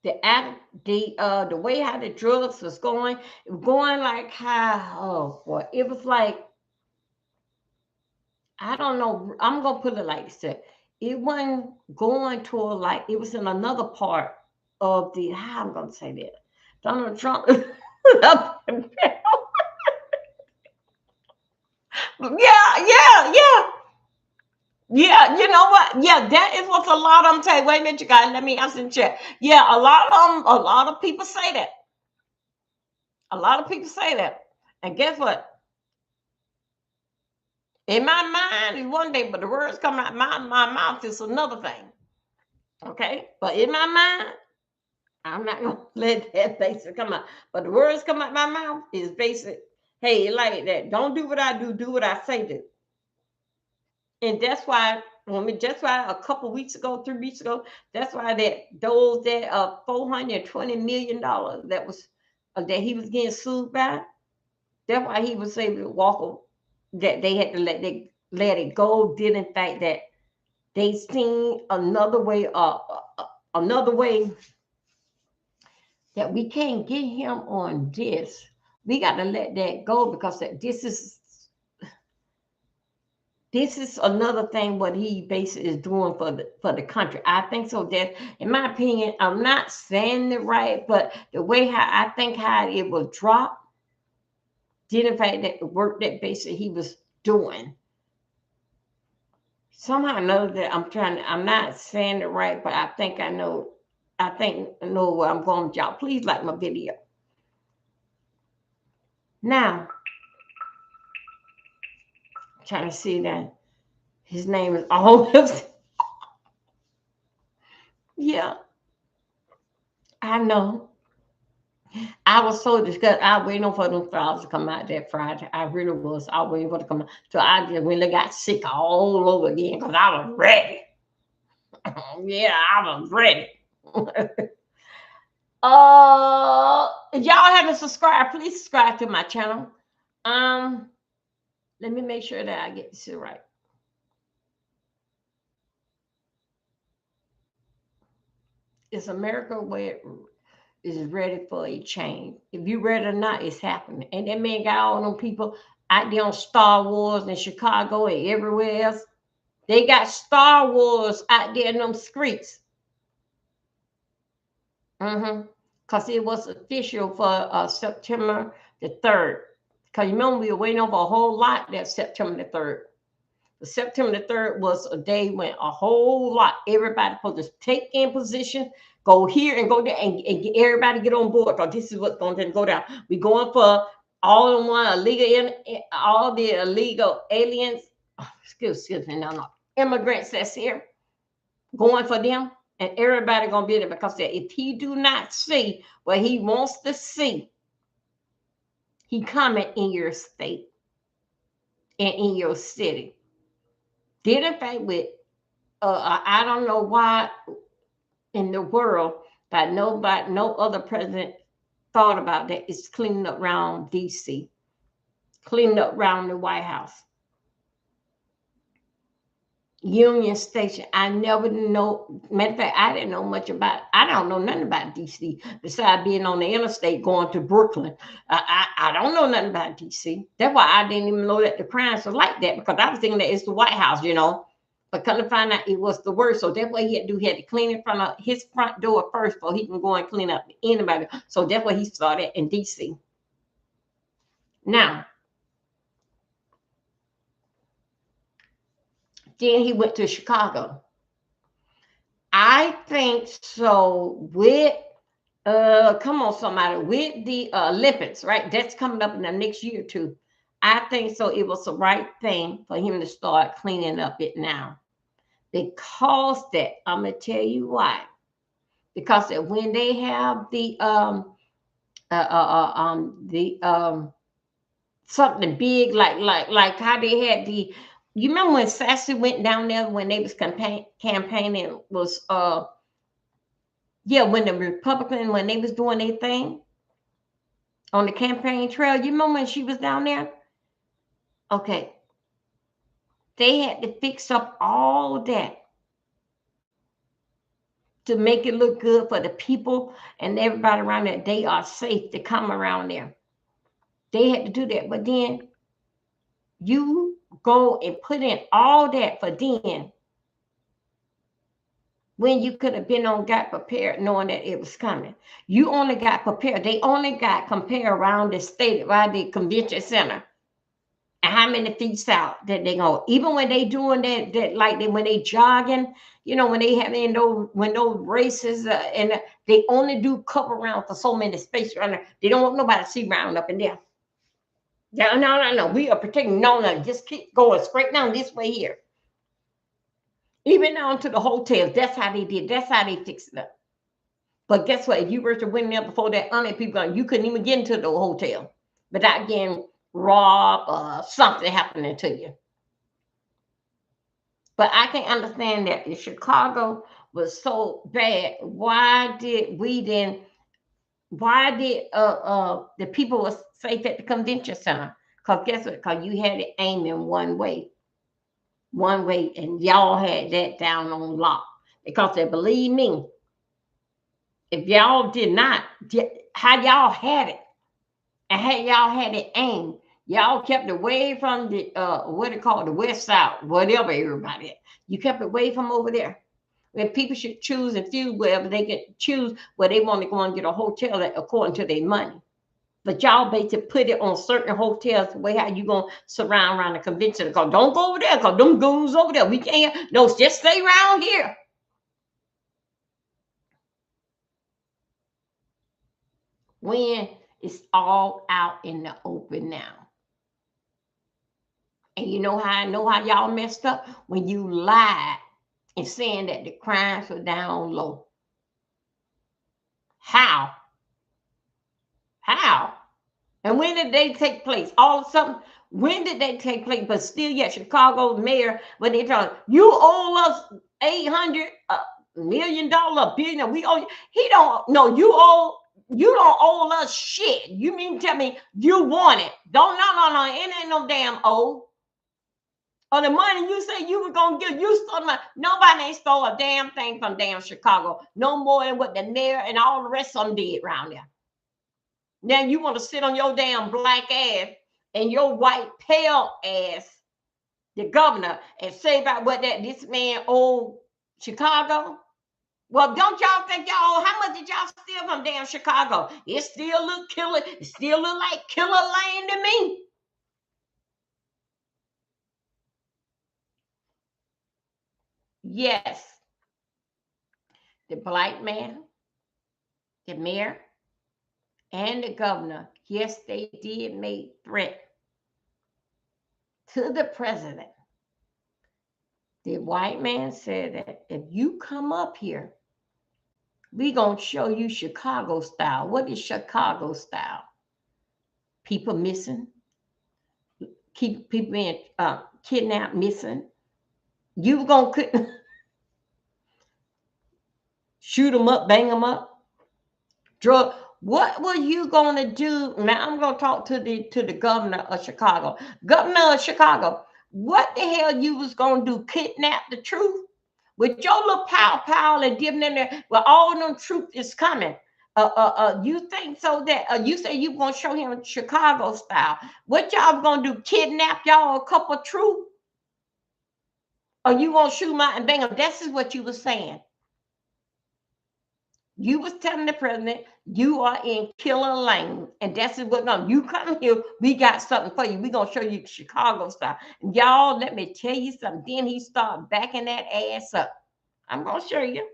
the way how the drugs was going like how, oh boy, it was like, I don't know. I'm gonna put it like this. It wasn't going to like it was in another part of the, how I'm gonna say that. Donald Trump. Yeah. Yeah, you know what? Yeah, that is what a lot of them say. Wait a minute, you guys. Let me answer in chat. Yeah, a lot of them, a lot of people say that. A lot of people say that. And guess what? In my mind is one thing, but the words coming out my mouth is another thing. Okay? But in my mind, I'm not gonna let that basic come out. But the words come out my mouth is basic. Hey, like that. Don't do what I do what I say do. And that's why that's why a couple weeks ago, 3 weeks ago, that's why that 420 million that was that he was getting sued by. That's why he was able to walk. That they had to let it go. Did in fact that they seen another way that we can't get him on this. We got to let that go because this is another thing what he basically is doing for the country. I think so. That, in my opinion, I'm not saying it right, but the way how I think how it will drop, did in fact that the work that basically he was doing. Somehow I know that I'm not saying it right, but I think I know. I think I know where I'm going with y'all. Please like my video. Now, I'm trying to see that his name is almost. Yeah, I know. I was so disgusted. I was waiting on for them flowers to come out that Friday. I really was. I was waiting for them to come out. So I just really got sick all over again because I was ready. Yeah, I was ready. If y'all haven't subscribed, please subscribe to my channel. Let me make sure that I get this right. Is America where is ready for a change? If you ready or not, it's happening. And that man got all them people out there on Star Wars in Chicago and everywhere else. They got Star Wars out there in them streets. Because it was official for September the 3rd. Because you remember we were waiting on for a whole lot that September the 3rd. The September the 3rd was a day when a whole lot, everybody supposed to take in position, go here and go there, and get everybody get on board because this is what's going to go down. We're going for all the illegal aliens, excuse me, no, immigrants that's here, going for them, and everybody gonna be there because if he do not see what he wants to see, he coming in your state and in your city. Did in fact with I don't know why in the world that no other president thought about that is cleaning up around DC, cleaning up around the White House. Union Station. I never know. Matter of fact, I didn't know much about. I don't know nothing about DC besides being on the interstate going to Brooklyn. I don't know nothing about DC. That's why I didn't even know that the crimes were like that because I was thinking that it's the White House, But come to find out, it was the worst. So that's what he had to do. He had to clean in front of his front door first before he can go and clean up anybody. So that's what he started in DC. Now, Then he went to Chicago. I think so with come on somebody, with the Olympics, right? That's coming up in the next year or two. I think so it was the right thing for him to start cleaning up it now. Because that, I'm gonna tell you why. Because that when they have the something big like how they had the, you remember when Sassy went down there when they was campaigning was yeah, when the Republican, when they was doing their thing on the campaign trail, you remember when she was down there? Okay, they had to fix up all that to make it look good for the people and everybody around there. They are safe to come around there. They had to do that. But then you go and put in all that for then when you could have been on got prepared knowing that it was coming. You only got prepared. They only got prepared around the state, around the convention center. And how many feet out that they go? Even when they doing that like they when they jogging, you know, when they having those races, and they only do cover around for so many space around there. They don't want nobody to see round up in there. Yeah, no. We are protecting. No. Just keep going straight down this way here. Even down to the hotels. That's how they did. That's how they fixed it up. But guess what? If you were to win there before that, people, you couldn't even get into the hotel without getting robbed or something happening to you. But I can understand that if Chicago was so bad, why did the people was safe at the convention center? Because guess what? Because you had it aiming one way, and y'all had that down on lock. Because they believe me, if y'all did not, how y'all had it, and how y'all had it aimed, y'all kept it away from the what it called the west side, whatever everybody. You kept it away from over there. When people should choose and choose wherever they can choose where they want to go and get a hotel according to their money. But y'all basically put it on certain hotels the way how you gonna surround around the convention. Because don't go over there, because them goons over there. We can't. No, just stay around here. When it's all out in the open now. And you know how I know how y'all messed up? When you lied and saying that the crimes were down low. How? How? And when did they take place? All of a sudden, when did they take place? But still, yet Chicago's mayor, when they tell you owe us $800 million, billion, we owe you. He don't. No, you don't owe us shit. You mean tell me you want it? Don't no. It ain't no damn owe. Or the money you say you were gonna give, you stole money. Nobody ain't stole a damn thing from damn Chicago. No more than what the mayor and all the rest of them did around there. Now you want to sit on your damn black ass and your white pale ass, the governor, and say about what that this man owed Chicago? Well, don't y'all think y'all, how much did y'all steal from damn Chicago? It still look killer, it still look like Killer Lane to me. Yes, the black man, the mayor, and the governor, yes, they did make threat to the president. The white man said that if you come up here, we gonna show you Chicago style. What is Chicago style? People missing, keep people being kidnapped, missing. You gonna shoot them up, bang them up, drug. What were you gonna do? Now I'm gonna talk to the governor of Chicago. Governor of Chicago, what the hell you was gonna do? Kidnap the truth? With your little pow and dipping in there, well, all them truth is coming. You think so that you say you gonna show him Chicago style? What y'all gonna do? Kidnap y'all a couple of truth? Or you gonna shoot my and bang them? This is what you were saying. You was telling the president you are in killer lane, and that's what going. You come here, we got something for you. We gonna show you Chicago style. And y'all, let me tell you something. Then he started backing that ass up. I'm gonna show you.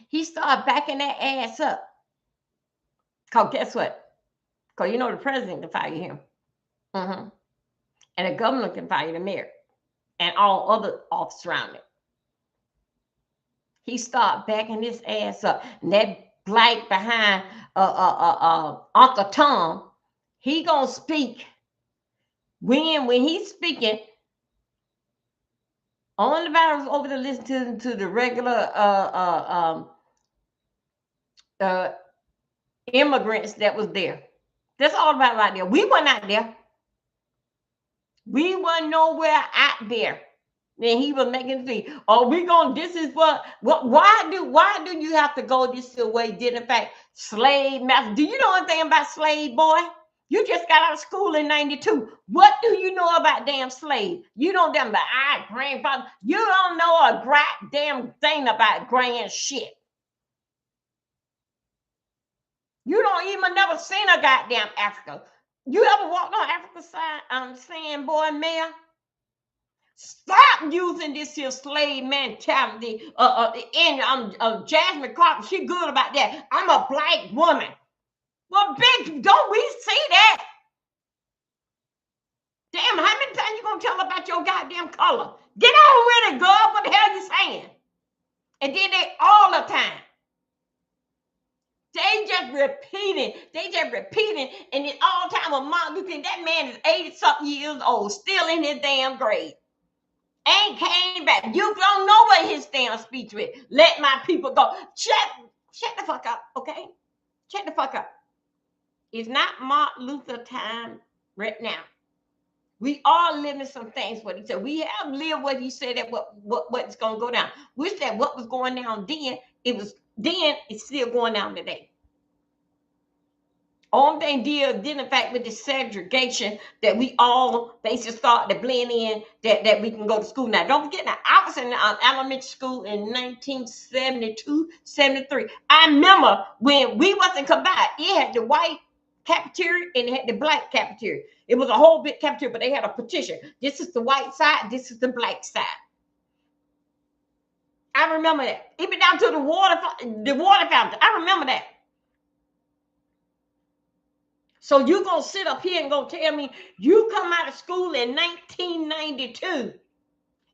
He started backing that ass up. Cause guess what? Cause you know the president can fire him, and the governor can fire the mayor, and all other officers around it. He started backing his ass up. And that black behind Uncle Tom, he gonna speak. When he's speaking, only virus over to listen to the regular immigrants that was there. That's all about right there. We weren't out there. We weren't nowhere out there. Then he was making see, oh, we gonna. This is what. Why do you have to go this way? Did in fact slave master? Do you know anything about slave, boy? You just got out of school in '92. What do you know about damn slave? You don't damn about our grandfather. You don't know a goddamn thing about grand shit. You don't even never seen a goddamn Africa. You ever walked on Africa side saying, boy, Mayor? Stop using this here slave mentality. Jasmine Carter, she good about that. I'm a black woman. Well, bitch, don't we see that? Damn, how many times you gonna tell about your goddamn color? Get on with it, girl. What the hell you saying? And then they all the time. They just repeating, and it's all time with Martin Luther King. That man is 80-something years old, still in his damn grave. Ain't came back. You don't know what his damn speech with. Let my people go. Shut the fuck up, okay? Shut the fuck up. It's not Martin Luther time right now. We are living some things what he said. We have lived what he said that what's gonna go down. We said what was going down then, it's still going down today. Only thing did in fact with the segregation that we all basically started to blend in that we can go to school now. Don't forget now, I was in elementary school in 1972, 73. I remember when we wasn't combined. It had the white cafeteria and it had the black cafeteria. It was a whole big cafeteria, but they had a partition. This is the white side, this is the black side. I remember that. Even down to the water fountain. I remember that. So you gonna sit up here and gonna tell me you come out of school in 1992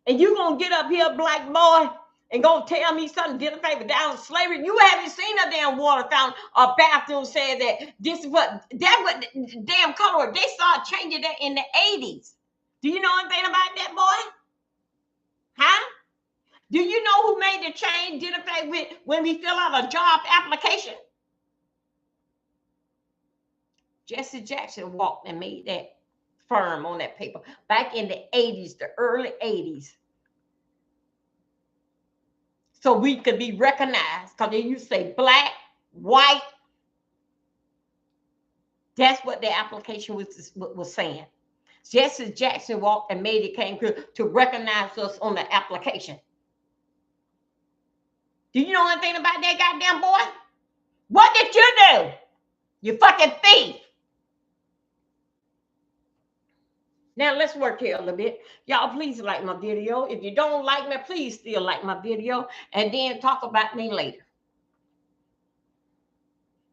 and you gonna get up here, black boy, and gonna tell me something different favor down with slavery? You haven't seen a damn water fountain or bathroom saying that this is what damn color. They started changing that in the 80s. Do you know anything about that, boy? Huh? Do you know who made the change did affect with when we fill out a job application? Jesse Jackson walked and made that firm on that paper back in the 80s, the early 80s. So we could be recognized, because they used to say black, white. That's what the application was saying. Jesse Jackson walked and made it came to recognize us on the application. Do you know anything about that goddamn boy? What did you do? You fucking thief. Now let's work here a little bit. Y'all please like my video. If you don't like me, please still like my video and then talk about me later.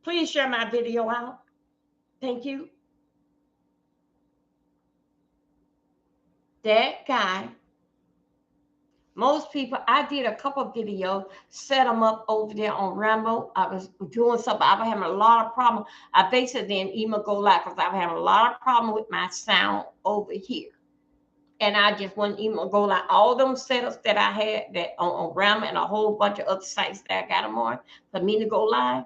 Please share my video out. Thank you. That guy, most people, I did a couple of videos, set them up over there on Rambo. I was doing something. I was having a lot of problems. I basically didn't even go live because I was having a lot of problems with my sound over here. And I just wouldn't even go live. All them setups that I had that on Rambo and a whole bunch of other sites that I got them on, for me to go live,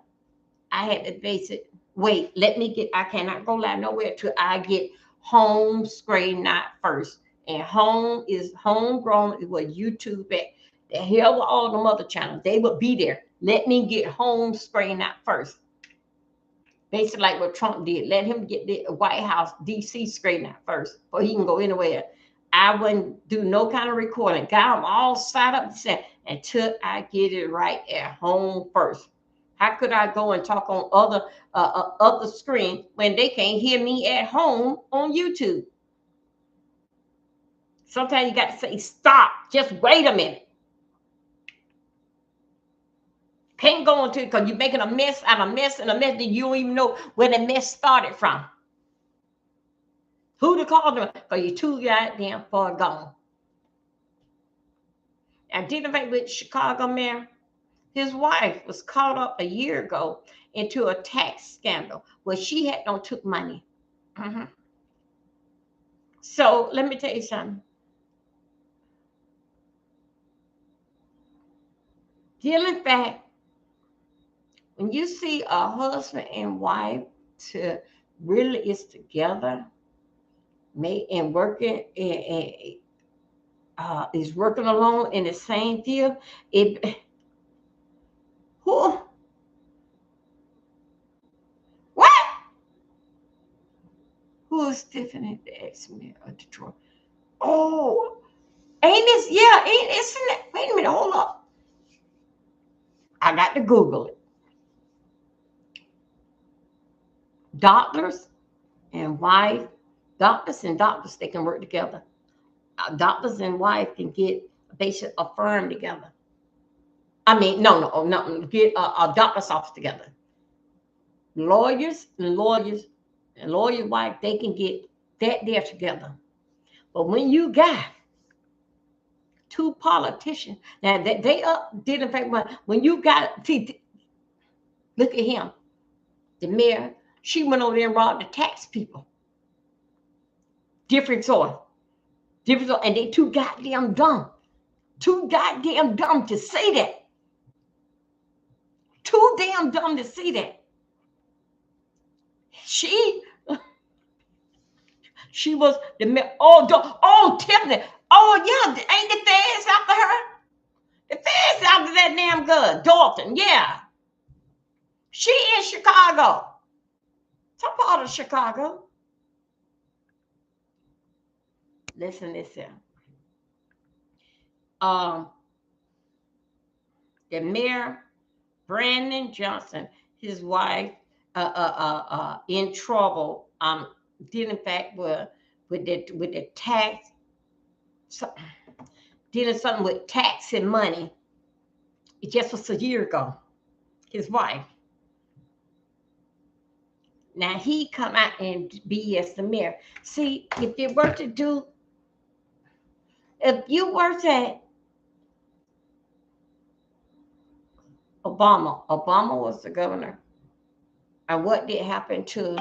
I had to basically wait. I cannot go live nowhere till I get home screen not first. And home is homegrown is what YouTube at. The hell with all them other channels. They would be there. Let me get home screen out first. Basically like what Trump did. Let him get the White House DC screen out first before he can go anywhere. I wouldn't do no kind of recording. Got them all set up and until I get it right at home first. How could I go and talk on other screen when they can't hear me at home on YouTube? Sometimes you got to say, stop, just wait a minute. Can't go into it because you're making a mess out of mess and a mess that you don't even know where the mess started from. Who to call them? Because you're too goddamn far gone. I did a thing with Chicago mayor. His wife was caught up a year ago into a tax scandal where she had no took money. Mm-hmm. So let me tell you something. Dealing fact, when you see a husband and wife to really is together, and working and is working alone in the same field, who what? Who is Tiffany, the ex-mayor of Detroit? Oh, ain't this? Yeah, ain't isn't it? Wait a minute, hold up. I got to Google it. Doctors and wife, doctors and doctors, they can work together. Doctors and wife can get a patient a firm together. I mean, no, get a doctor's office together. Lawyers and lawyer wife, they can get that there together. But when you got two politicians, now they did in fact, when you got, see, look at him, the mayor, she went over there and robbed the tax people. Different sort, and they too goddamn dumb. Too goddamn dumb to say that. Too damn dumb to see that. She was the mayor. Oh, Tiffany. Oh, yeah, ain't the feds after her? The feds after that damn girl, Dalton, yeah. She in Chicago. Some part of Chicago. Listen. The mayor, Brandon Johnson, his wife, in trouble. Dealing fact with the tax, dealing something with tax and money. It just was a year ago. His wife. Now he come out and BS the mayor. See, if you were to do, if you were to Obama was the governor. And what did happen to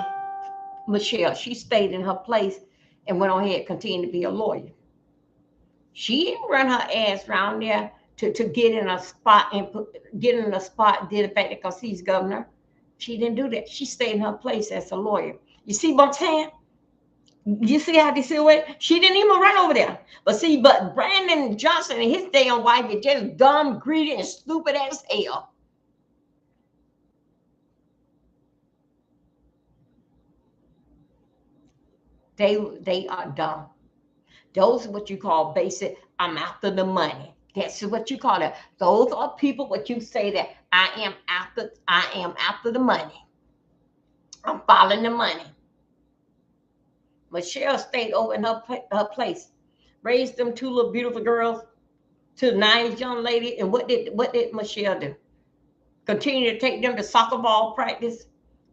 Michelle? She stayed in her place and went on ahead and continued to be a lawyer. She didn't run her ass around there to get in a spot and get in a spot, did it back because he's governor. She didn't do that. She stayed in her place as a lawyer. You see what I'm saying? You see how they see it? She didn't even run over there. But Brandon Johnson and his damn wife is just dumb, greedy, and stupid as hell. They are dumb. Those are what you call basic. I'm after the money. That's what you call it. Those are people what you say that I am after the money. I'm following the money. Michelle stayed over in her place, raised them two little beautiful girls to nice young lady. And what did Michelle do? Continue to take them to soccer ball practice,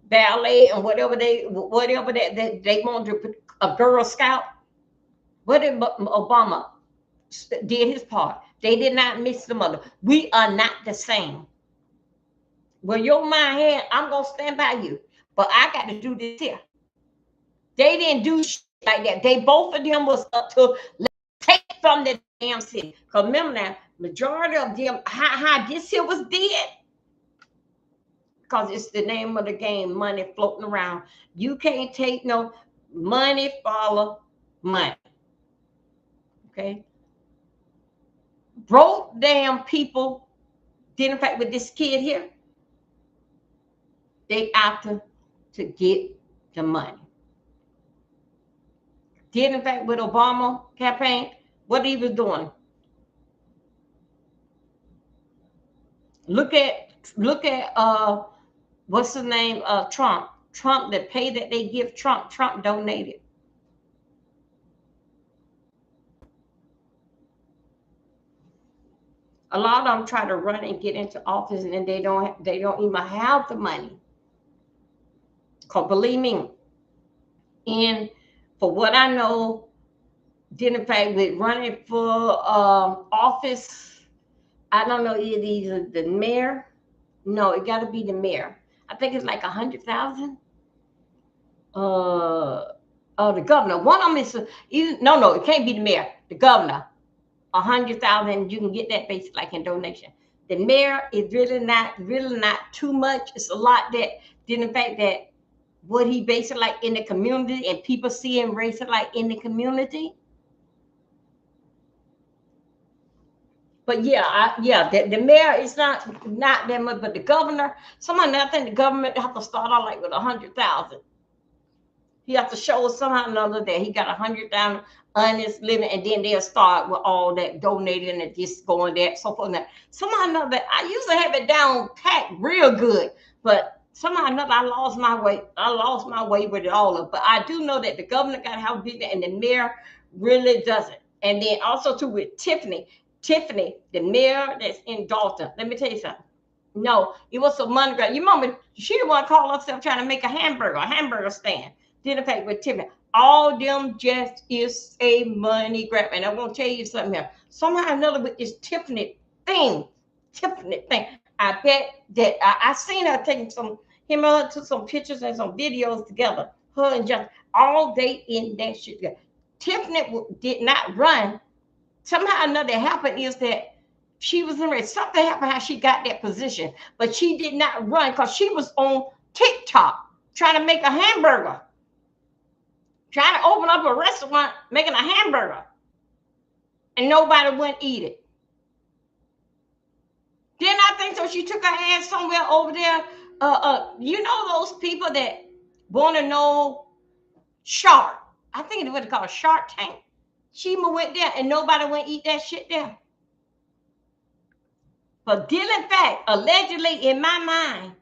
ballet, and whatever they want to, a Girl Scout. What did Obama did his part? They did not miss the mother. We are not the same. Well, your mind had, I'm gonna stand by you, but I got to do this here. They didn't do shit like that. They both of them was up to take from the damn city. Cause remember now, majority of them, how this here was dead. Because it's the name of the game, money floating around. You can't take no money, follow money. Okay. Broke damn people didn't fight with this kid here. They after to get the money. Did in fact with Obama campaign, what he was doing. Look at what's the name? Trump. Trump, the pay that they give Trump, Trump donated. A lot of them try to run and get into office, and they don't even have the money. Cause believe me, and for what I know, didn't fact with running for office, I don't know either the mayor. No, it got to be the mayor. I think it's like 100,000. The governor. One of them is no, it can't be the mayor. The governor, 100,000. You can get that basically like in donation. The mayor is really not too much. It's a lot that did in fact that what he basically like in the community and people see him race it like in the community. But yeah, the mayor is not that much, but the governor, somehow I think the government have to start out like with 100,000. He has to show somehow or another that he got 100,000 honest living, and then they'll start with all that donating and just going there, so forth. Somehow or another, I used to have it down packed real good, but somehow or another, I lost my way. I lost my way with it all of. But I do know that the governor got to have business, and the mayor really doesn't. And then also too with Tiffany. Tiffany, the mayor that's in Dalton. Let me tell you something. No, it was a money grab. You remember she the one called herself trying to make a hamburger stand. Did a fact with Tiffany. All them just is a money grab. And I'm gonna tell you something here. Somehow or another with this Tiffany thing. I bet that I seen her taking him and her took some pictures and some videos together. Her and just all day in that shit together. Tiffany did not run. Somehow or another happened is that she was in race. Something happened how she got that position, but she did not run because she was on TikTok trying to make a hamburger, trying to open up a restaurant making a hamburger, and nobody wouldn't eat it. Didn't I think so? She took her ass somewhere over there. You know those people that want to know Shark? I think it was called Shark Tank. She went there and nobody went eat that shit there. But Dylan fact, allegedly in my mind,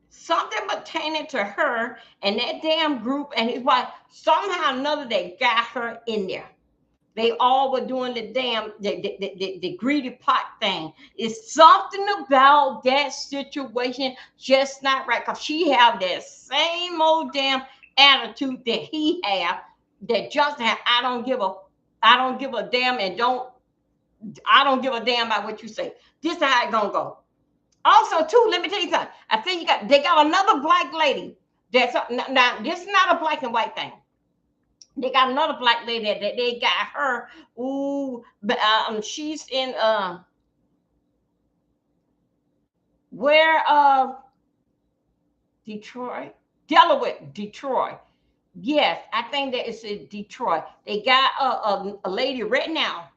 something pertaining to her and that damn group and his wife, somehow or another they got her in there. They all were doing the damn the greedy pot thing. It's something about that situation just not right. Cause she have that same old damn attitude that he have, that Justin have. I don't give a damn, and I don't give a damn about what you say. This is how it gonna go. Also, too, let me tell you something. I think they got another black lady. That's now. This is not a black and white thing. They got another black lady that they got her. Ooh, but she's in where Detroit, Delaware, Detroit. Yes, I think that it's in Detroit. They got a lady right now.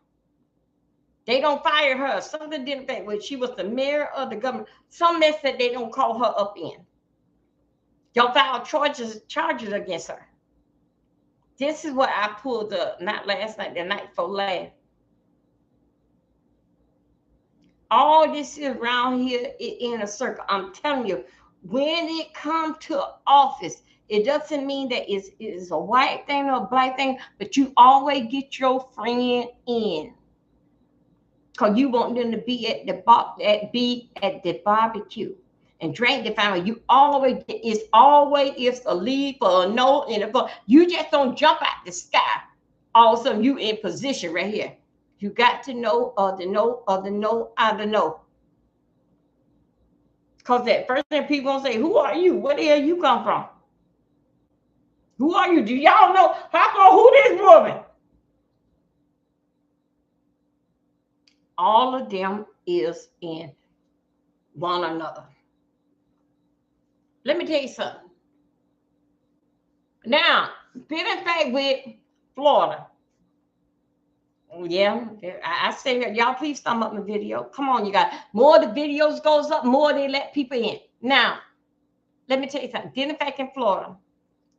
They don't fire her. Something didn't think when she was the mayor of the government. Some mess that they don't call her up in. Don't file charges against her. This is what I pulled up, not last night, the night before last. All this is around here in a circle. I'm telling you, when it comes to office, it doesn't mean that it's a white thing or a black thing, but you always get your friend in. Because you want them to be at the barbecue and drink the family. You always it's a lead for a no and a vote. You just don't jump out the sky. All of a sudden you in position right here. You got to know of the know of the know of the know. Because that first thing people gonna say, who are you? Where the hell you come from? Who are you? Do y'all know? How come who this woman? All of them is in one another. Let me tell you something. Now, been in fact with Florida. Yeah, I say y'all please thumb up my video. Come on, you guys. More the videos goes up, more they let people in. Now, let me tell you something. Been in fact in Florida.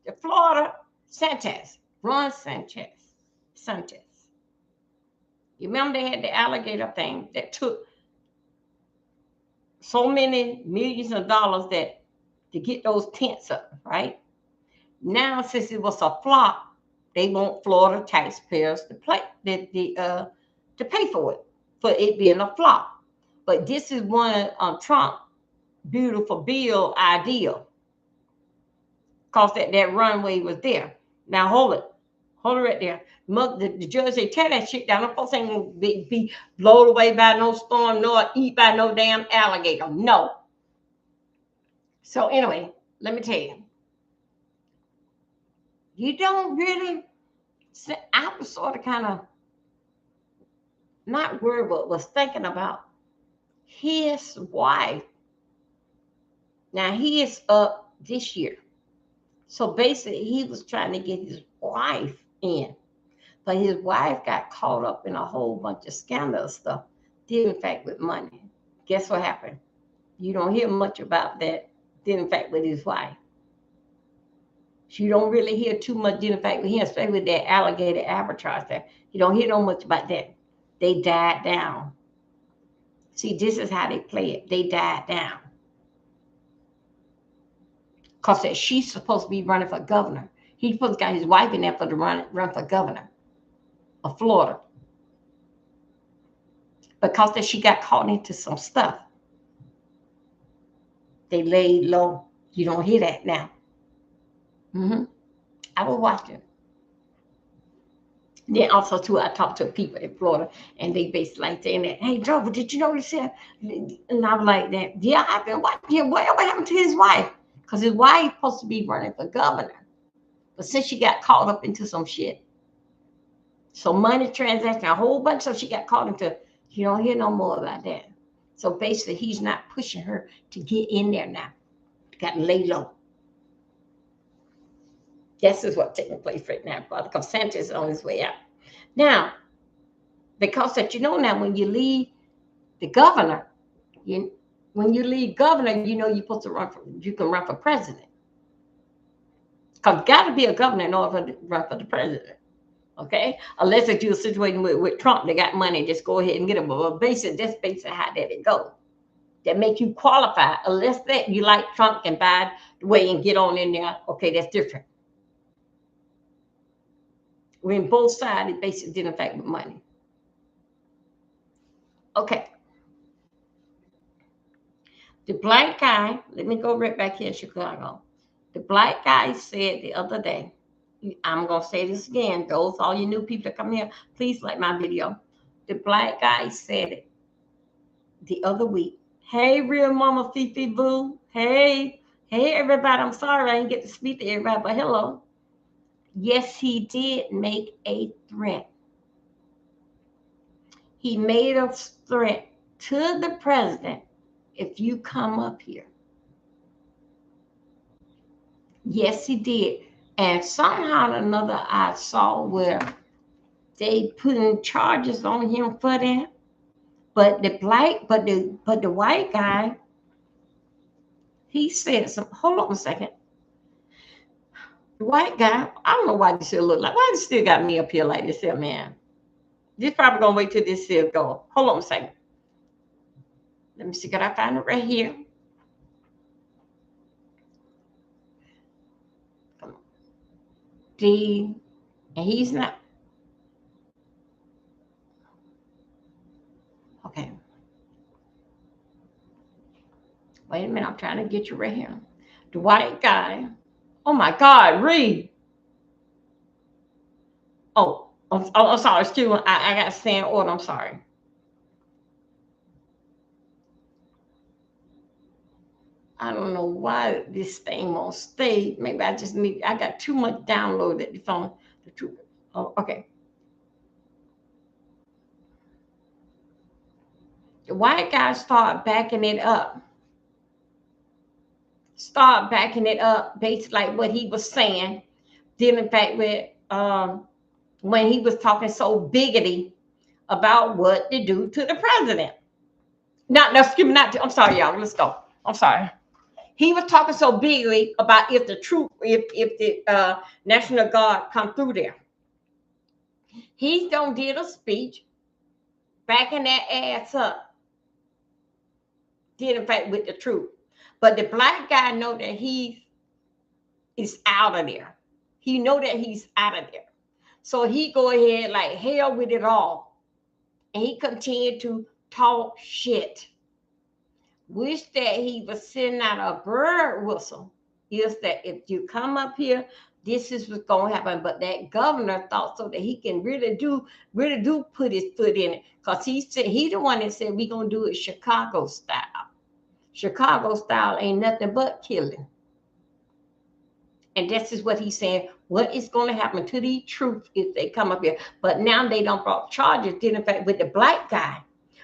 The Florida Sanchez, Ron Sanchez. You remember they had the alligator thing that took so many millions of dollars that to get those tents up, right? Now, since it was a flop, they want Florida taxpayers to to pay for it being a flop. But this is one of Trump beautiful bill idea, because that runway was there. Now hold it right there. The judge say tear that shit down. The folks ain't gonna be blown away by no storm, nor eat by no damn alligator. No. So anyway, let me tell you, you don't really. I was sort of kind of not worried, but was thinking about his wife. Now he is up this year. So basically, he was trying to get his wife in, but his wife got caught up in a whole bunch of scandal stuff, did in fact with money. Guess what happened? You don't hear much about that, did in fact with his wife. You don't really hear too much, did in fact with him, especially with that alligator arbitrage there. You don't hear no much about that. They died down. See, this is how they play it. They died down. Because she's supposed to be running for governor. He's supposed to got his wife in there for the run for governor of Florida. Because that she got caught into some stuff. They laid low. You don't hear that now. I was watching. Then also too, I talked to people in Florida, and they basically like saying that, "Hey, Joe, but did you notice that?" And I'm like, "That yeah, I've been watching. Whatever happened to his wife? Because his wife supposed to be running for governor, but since she got caught up into some shit, so money transaction, a whole bunch of she got caught into. You don't hear no more about that. So basically, he's not pushing her to get in there now. Got to lay low. This is what's taking place right now, brother. Because Santos is on his way out. Now, because that now when you leave the governor, when you leave governor, you're supposed to you can run for president. Because got to be a governor in order to run for the president. Okay? Unless it's you a situation with Trump, they got money, just go ahead and get him. But basically, that's basically how that it goes. That make you qualify. Unless that you like Trump can buy the way and get on in there. Okay, that's different. When both sides, it basically did in fact with money. Okay. The black guy, let me go right back here in Chicago. The black guy said the other day, I'm going to say this again. Those, all you new people that come here, please like my video. The black guy said it the other week. Hey, real mama Fifi Boo. Hey, everybody. I'm sorry I didn't get to speak to everybody, but hello. Yes, he did make a threat. He made a threat to the president if you come up here. Yes, he did. And somehow or another, I saw where they putting charges on him for that. But the white guy, he said some. Hold on a second. The white guy, I don't know why this still look like. Why they still got me up here like this here, man? This probably gonna wait till this still go. Hold on a second. Let me see. Can I find it right here? And he's not. Okay. Wait a minute. I'm trying to get you right here. The white guy. Oh my God, read. Oh, I'm sorry. Excuse me. I got to stay in order. I'm sorry. I don't know why this thing won't stay. Maybe I got too much download at the phone. Oh, okay. The white guy started backing it up. Based like what he was saying. Then in fact with when he was talking so biggity about what to do to the president. I'm sorry, y'all. Let's go. I'm sorry. He was talking so bigly about if the National Guard come through there. He don't did a speech backing that ass up, did in fact with the truth. But the black guy know that he is out of there. He know that he's out of there. So he go ahead like hell with it all. And he continued to talk shit. Wish that he was sending out a bird whistle. Is that if you come up here, this is what's gonna happen. But that governor thought so that he can really do put his foot in it. Because he said he the one that said we gonna do it Chicago style. Chicago style ain't nothing but killing. And this is what he's saying. What is going to happen to the truth if they come up here? But now they don't brought charges, did in fact with the black guy.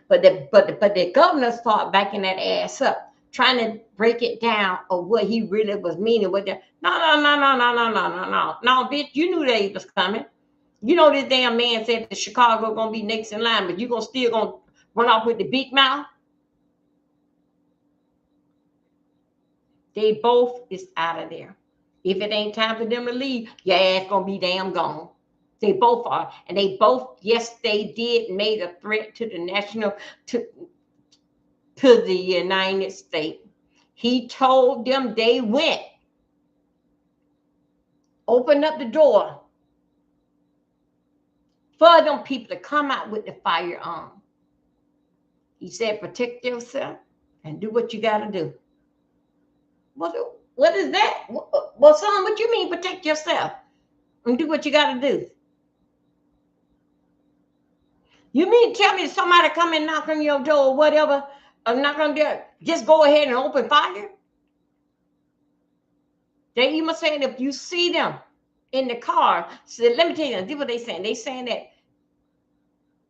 But the governor started backing that ass up, trying to break it down of what he really was meaning. What the no, bitch, you knew they was coming. You know this damn man said that Chicago gonna be next in line, but you gonna still gonna run off with the big mouth. They both is out of there. If it ain't time for them to leave, your ass gonna be damn gone. They both are. And they both, yes, they did made a threat to the national, to the United States. He told them they went. Open up the door for them people to come out with the firearm. He said, protect yourself and do what you gotta do. What is that? Well, son, what you mean protect yourself and do what you gotta do? You mean tell me somebody come and knock on your door or whatever, or knock on there, just go ahead and open fire? They even saying if you see them in the car, so let me tell you, this is what they saying. They saying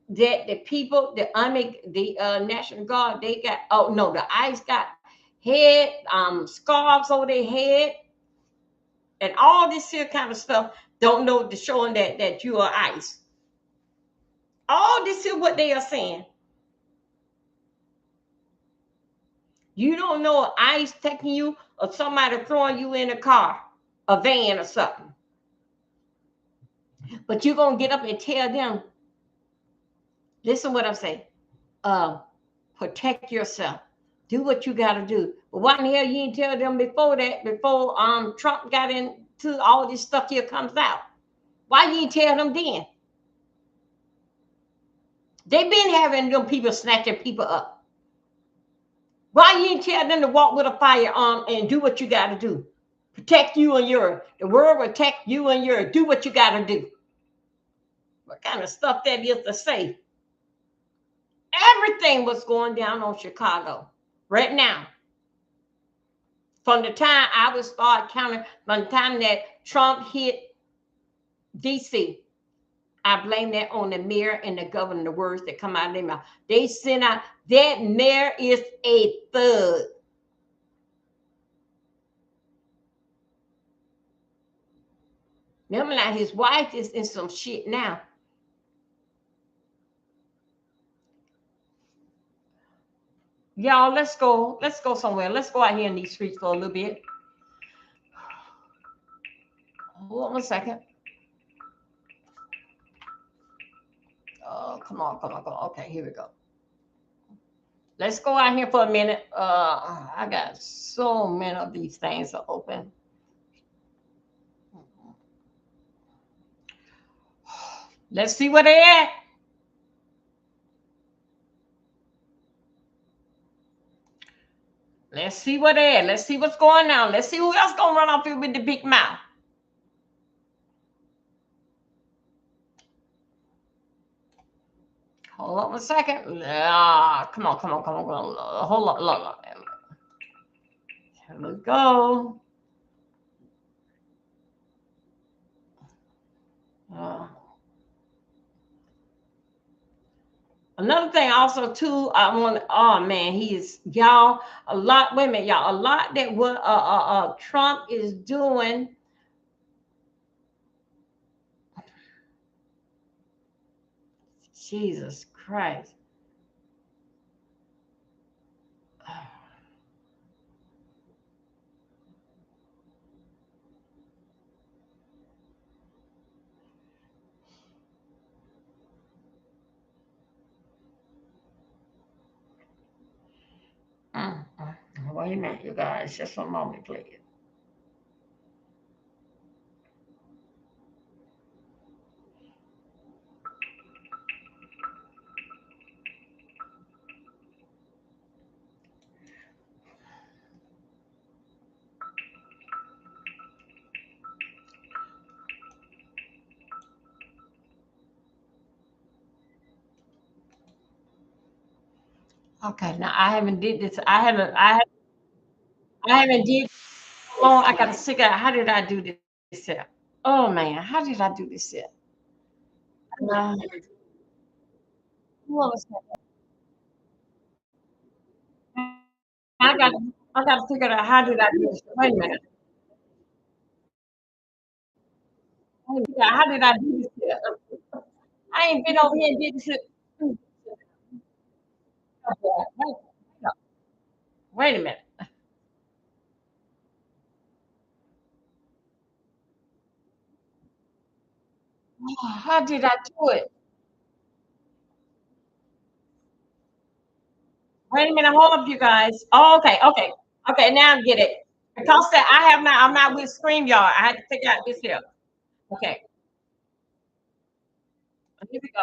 that the people, the Army, the National Guard, they got, oh no, the ICE got head scarves over their head and all this here kind of stuff. Don't know to showing that you are ICE. All this is what they are saying. You don't know ICE taking you or somebody throwing you in a car, a van or something. But you're going to get up and tell them, listen what I'm saying, protect yourself. Do what you got to do. But why in the hell you didn't tell them before that, before Trump got into all this stuff here comes out? Why you didn't tell them then? They've been having them people snatching people up. Why you didn't tell them to walk with a firearm and do what you got to do? Protect you and your, the world will protect you and your, do what you got to do. What kind of stuff that is to say? Everything was going down on Chicago right now. From the time I would start counting, from the time that Trump hit DC, I blame that on the mayor and the governor, the words that come out of their mouth. They sent out, that mayor is a thug. Remember now, his wife is in some shit now. Y'all, let's go somewhere. Let's go out here in these streets for a little bit. Hold on 1 second. Oh, come on. Okay, here we go. Let's go out here for a minute. I got so many of these things are open. Let's see where they at. Let's see where they at. Let's see what's going on. Let's see who else gonna run off here with the big mouth. Hold on 1 second. Come on. Hold on. Look. Here we go. Another thing also too, I want, oh man, he is, y'all, a lot, wait a minute, y'all, a lot that what Trump is doing. Jesus Christ. Wait a minute, you guys. Just a moment, please. Okay, now I haven't did this. I haven't did long. I got to figure out how did I do this here. Oh man, how did I do this here? Uh, what was that? I got I got to figure out how did I do this. Wait a minute. How did I do this here? I ain't been over here and did this. Wait a minute. How did I do it? Wait a minute. Hold up, you guys. Oh, okay, okay, okay. Now I get it. Because that I have not. I'm not with StreamYard. I had to figure out this here. Okay, here we go.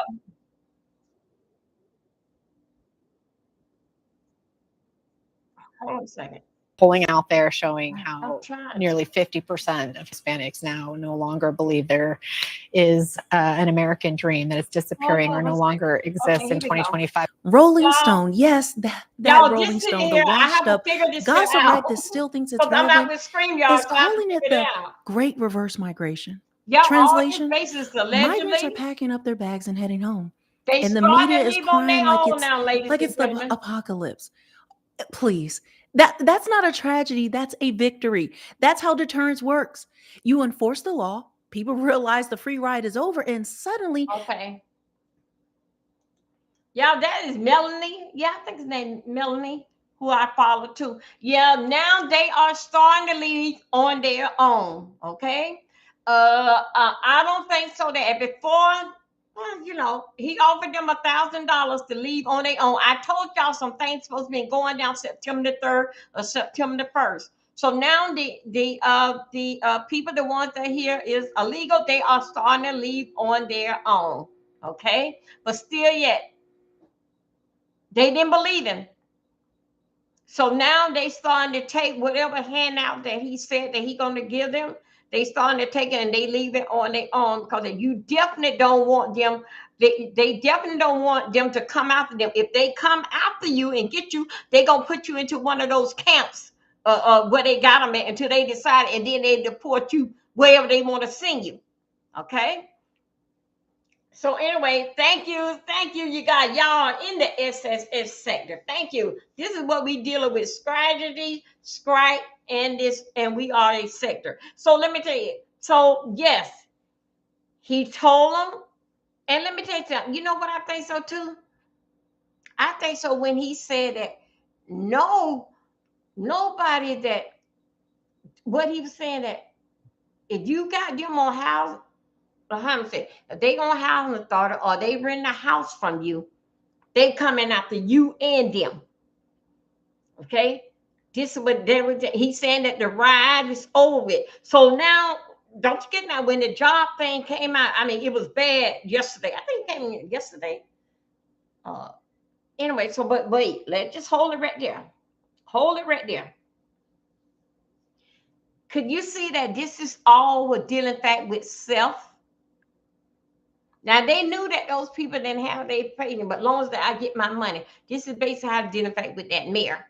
Hold on a second. Polling out there showing I'm how trying. nearly 50% of Hispanics now no longer believe there is an American dream, that it's disappearing Hold or on no a longer second. exists Okay, in here we go. 2025. Rolling Y'all, Stone, yes, that y'all Rolling just sitting Stone, the here. I washed have to up figure this shit gossip out. right that still thinks it's Because I'm not relevant, with StreamYard, is so I have to calling it figure it the out. Great Reverse Migration. Y'all, all this Translation, basis migrants are allegedly. packing up their bags and heading home. They And the starting media to is leave on their crying like own now, ladies and it's the gentlemen. apocalypse. Please. That's not a tragedy, that's a victory. That's how deterrence works. You enforce the law, people realize the free ride is over, and suddenly Okay. Yeah, that is Melanie. Yeah, I think his name Melanie, who I follow too. Yeah, now they are starting to leave on their own. Okay. I don't think so. That before, well, you know, he offered them $1,000 to leave on their own. I told y'all some things supposed to be going down September the 3rd or September the 1st. So now the people, the ones that here is illegal, they are starting to leave on their own. Okay, but still yet they didn't believe him. So now they starting to take whatever handout that he said that he going to give them. They starting to take it and they leave it on their own because you definitely don't want them. They definitely don't want them to come after them. If they come after you and get you, they gonna put you into one of those camps where they got them at until they decide, and then they deport you wherever they want to send you. Okay. So anyway, thank you, you guys. Y'all in the SSS sector. Thank you. This is what we dealing with: strategy, strike, and this, and we are a sector. So let me tell you. So yes, he told them, and let me tell you something. You know what I think so too? I think so when he said that no, nobody that what he was saying that if you got them on house, how to say, if they on housing authority or they rent a house from you, they coming after you and them. Okay. This is what they were. He's saying that the ride is over with. So now, don't forget now when the job thing came out. I mean, it was bad yesterday. I think it came in yesterday. Uh, anyway, so but wait, let's just hold it right there. Hold it right there. Could you see that this is all what dealing fact with self? Now they knew that those people didn't have their payment, but as long as that I get my money, this is basically how to deal in fact with that mayor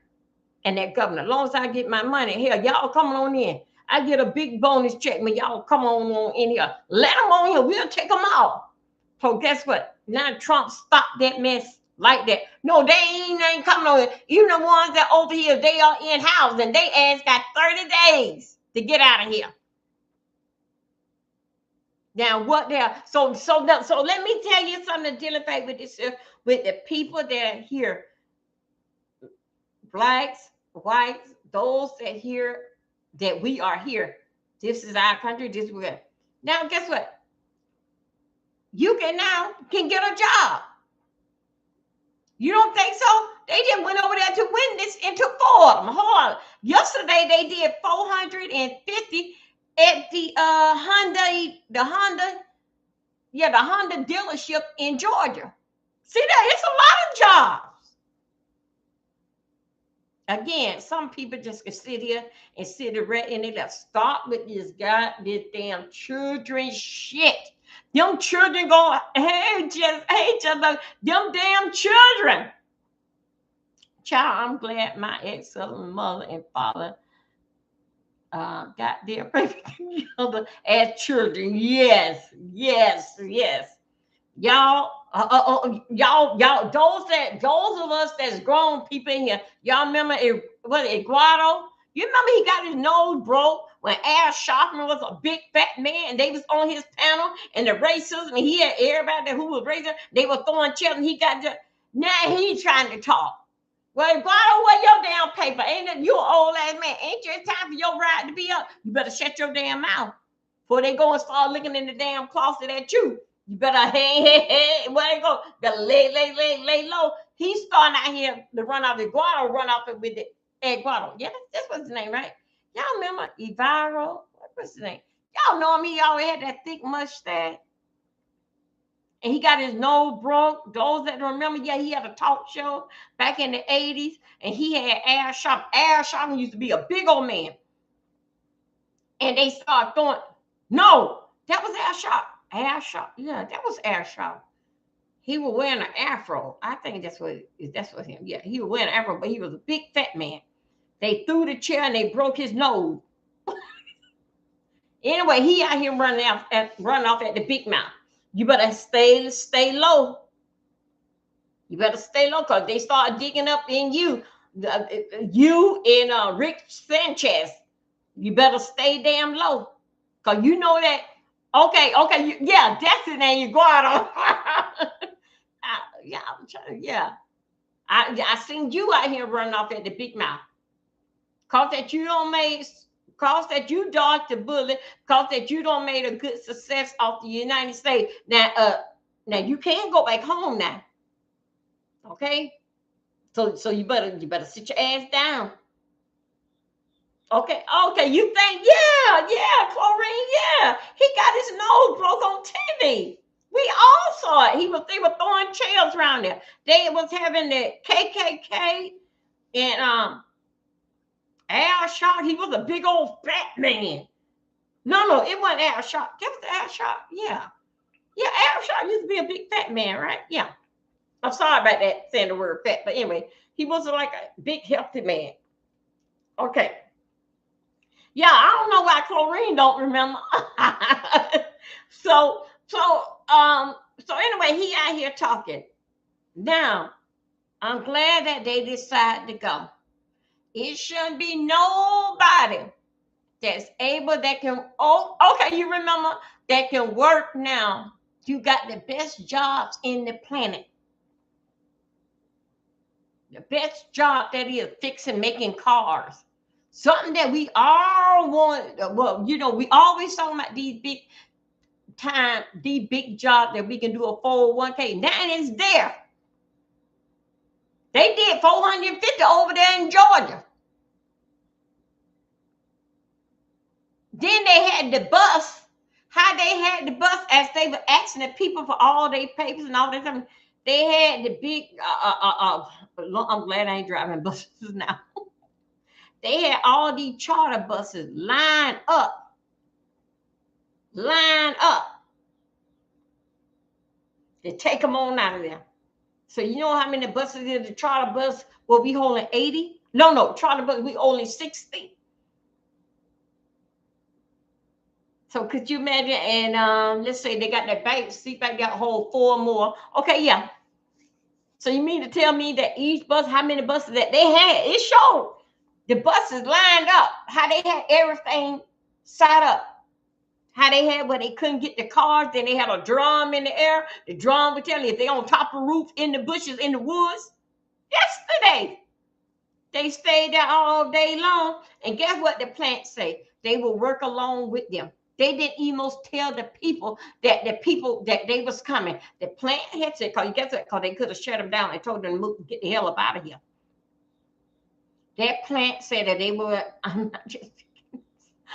and that governor. As long as I get my money, hell, y'all come on in. I get a big bonus check when y'all come on in here. Let them on here. We'll take them off. So guess what? Now Trump stopped that mess like that. No, they ain't coming on here. Even the ones that over here, they are in housing. They ass got 30 days to get out of here. Now what there? So let me tell you something dealing with this with the people that are here, blacks, whites, those that here that we are here. This is our country. This is what. Now, guess what? You can now can get a job. You don't think so? They just went over there to witness and took 4 of them. Hold on. Yesterday they did 450 at the Honda dealership in Georgia. See that? It's a lot of jobs. Again, some people just can sit here and sit there and they just stop with this damn children shit. Them children go, hey, them damn children. Child, I'm glad my ex-husband, mother, and father got their baby together as children. Yes. Y'all, those of us that's grown people in here, y'all remember Eduardo? You remember he got his nose broke when Al Sharpton was a big fat man and they was on his panel and the racism, and he had everybody who was racist, they were throwing chairs and he got now he's trying to talk. Well, Eduardo, where your damn paper? Ain't it you an old ass man? Ain't your time for your ride to be up? You better shut your damn mouth before they go and start looking in the damn closet at you. You better hey, where they go? Better lay low. He's starting out here to run off Eduardo, run off it with the Eduardo. Yeah, that's what's his name, right? Y'all remember Eduardo? What's his name? Y'all know him. He always had that thick mustache. And he got his nose broke. Those that remember, yeah, he had a talk show back in the 80s. And he had Al Sharpton. Al Sharpton used to be a big old man. And they started throwing, no, that was Al Sharpton. Al Sharpton. Yeah, that was Al Sharpton. He was wearing an afro. I think that's what him. Yeah, he was wearing an afro, but he was a big fat man. They threw the chair and they broke his nose. Anyway, he out here running off at the big mouth. You better stay low. You better stay low because they start digging up in you. You and Rick Sanchez. You better stay damn low. Because you know that. Okay. Yeah, that's the name you go out on. I seen you out here running off at the big mouth. Cause that you dodged the bullet, cause that you don't made a good success off the United States. Now you can't go back home now. Okay? So you better sit your ass down. Okay, you think, yeah, Chlorine, yeah. He got his nose broke on TV. We all saw it. They were throwing chairs around there. They was having the KKK and Al Sharpton. He was a big old fat man. No, it wasn't Al Sharpton. That was Al Sharpton. Yeah, Al Sharpton used to be a big fat man, right? Yeah. I'm sorry about that, saying the word fat, but anyway, he was like a big healthy man. Okay. Yeah, I don't know why Chlorine don't remember. So anyway, he out here talking. Now, I'm glad that they decided to go. It shouldn't be nobody that's able that can, you remember, that can work now. You got the best jobs in the planet. The best job that is fixing, making cars. Something that we all want. Well, we always talking about these big jobs that we can do a 401k. Now it's there. They did 450 over there in Georgia. Then they had the bus. How they had the bus as they were asking the people for all their papers and all that stuff. They had the big. I'm glad I ain't driving buses now. They had all these charter buses lined up. To take them on out of there. So you know how many buses is the charter bus? Well, we holding 80? No, charter bus, we only 60. So could you imagine? And let's say they got that back seat back, got hold 4 more. Okay, yeah. So you mean to tell me that each bus, how many buses that they had? It showed the buses lined up, how they had everything set up. How they had where they couldn't get the cars, then they had a drum in the air. The drum would tell you if they on top of the roof, in the bushes, in the woods. Yesterday, they stayed there all day long. And guess what the plants say? They will work along with them. They didn't even tell the people that they was coming. The plant had said, because guess what? Because they could have shut them down and told them to move, get the hell up out of here. That plant said that they were. I'm not just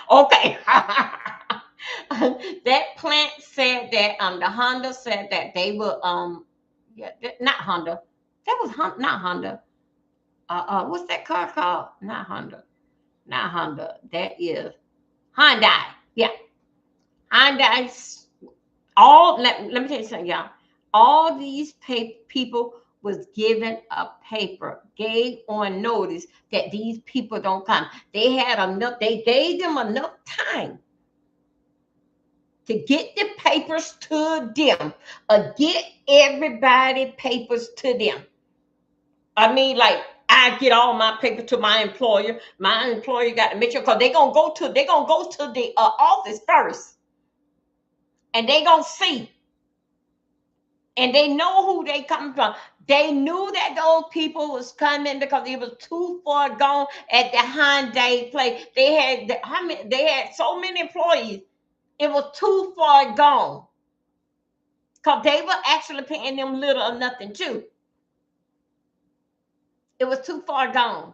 okay. That plant said that the Honda said that they were yeah, not Honda. That was not Honda. What's that car called? Not Honda. Not Honda. That is Hyundai. Yeah. Hyundai's all let me tell you something, y'all. All these people was given a paper, gave on notice that these people don't come. They had enough, they gave them enough time to get the papers to them, get everybody papers to them. I mean, like, I get all my paper to my employer. My employer got to make sure, because they're gonna go to the office first, and they gonna see, and they know who they come from. They knew that those people was coming because it was too far gone at the Hyundai place. They had so many employees. It was too far gone because they were actually paying them little or nothing too. It was too far gone.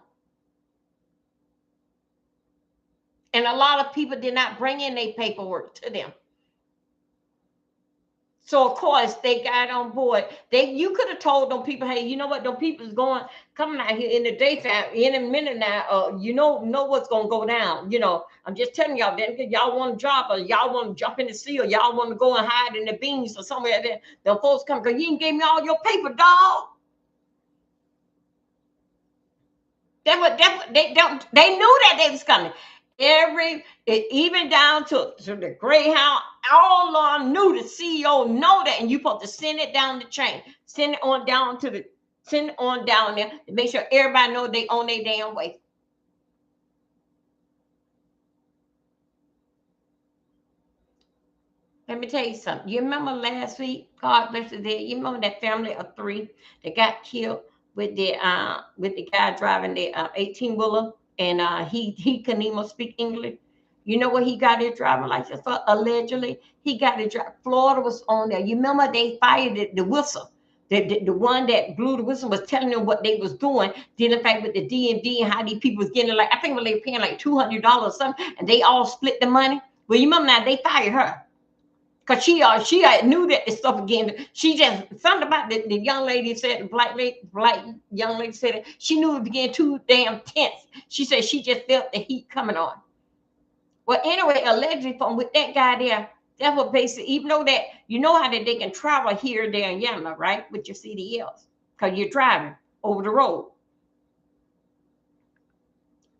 And a lot of people did not bring in their paperwork to them. So of course they got on board. You could have told them people, hey, you know what? Them people's coming out here in the daytime in a minute now. You know what's gonna go down. You know, I'm just telling y'all that y'all want a job, or y'all want to jump in the sea, or y'all want to go and hide in the beans or somewhere there. The folks come because you ain't gave me all your paper, dog. They knew that they was coming. Even down to the Greyhound, all of them knew, the CEO know that, and you supposed to send it down the chain, send it on down there to make sure everybody know they on their damn way. Let me tell you something. You remember last week, God bless the dead, you remember that family of 3 that got killed with the guy driving the 18-wheeler, and he couldn't even speak English. You know what he got his driving license for? Allegedly, he got his Florida was on there. You remember they fired the whistle. The one that blew the whistle was telling them what they was doing, dealing fact with the DMV and how these people was getting, like, I think when they were paying like $200 or something, and they all split the money. Well, you remember now they fired her. Because she knew that the stuff again. She just, something about the young lady said, the black young lady said it, she knew it began too damn tense. She said she just felt the heat coming on. Well, anyway, allegedly from with that guy there, that's what basically, even though that, you know how that they can travel here, there, and Yamla, right? With your CDLs, because you're driving over the road.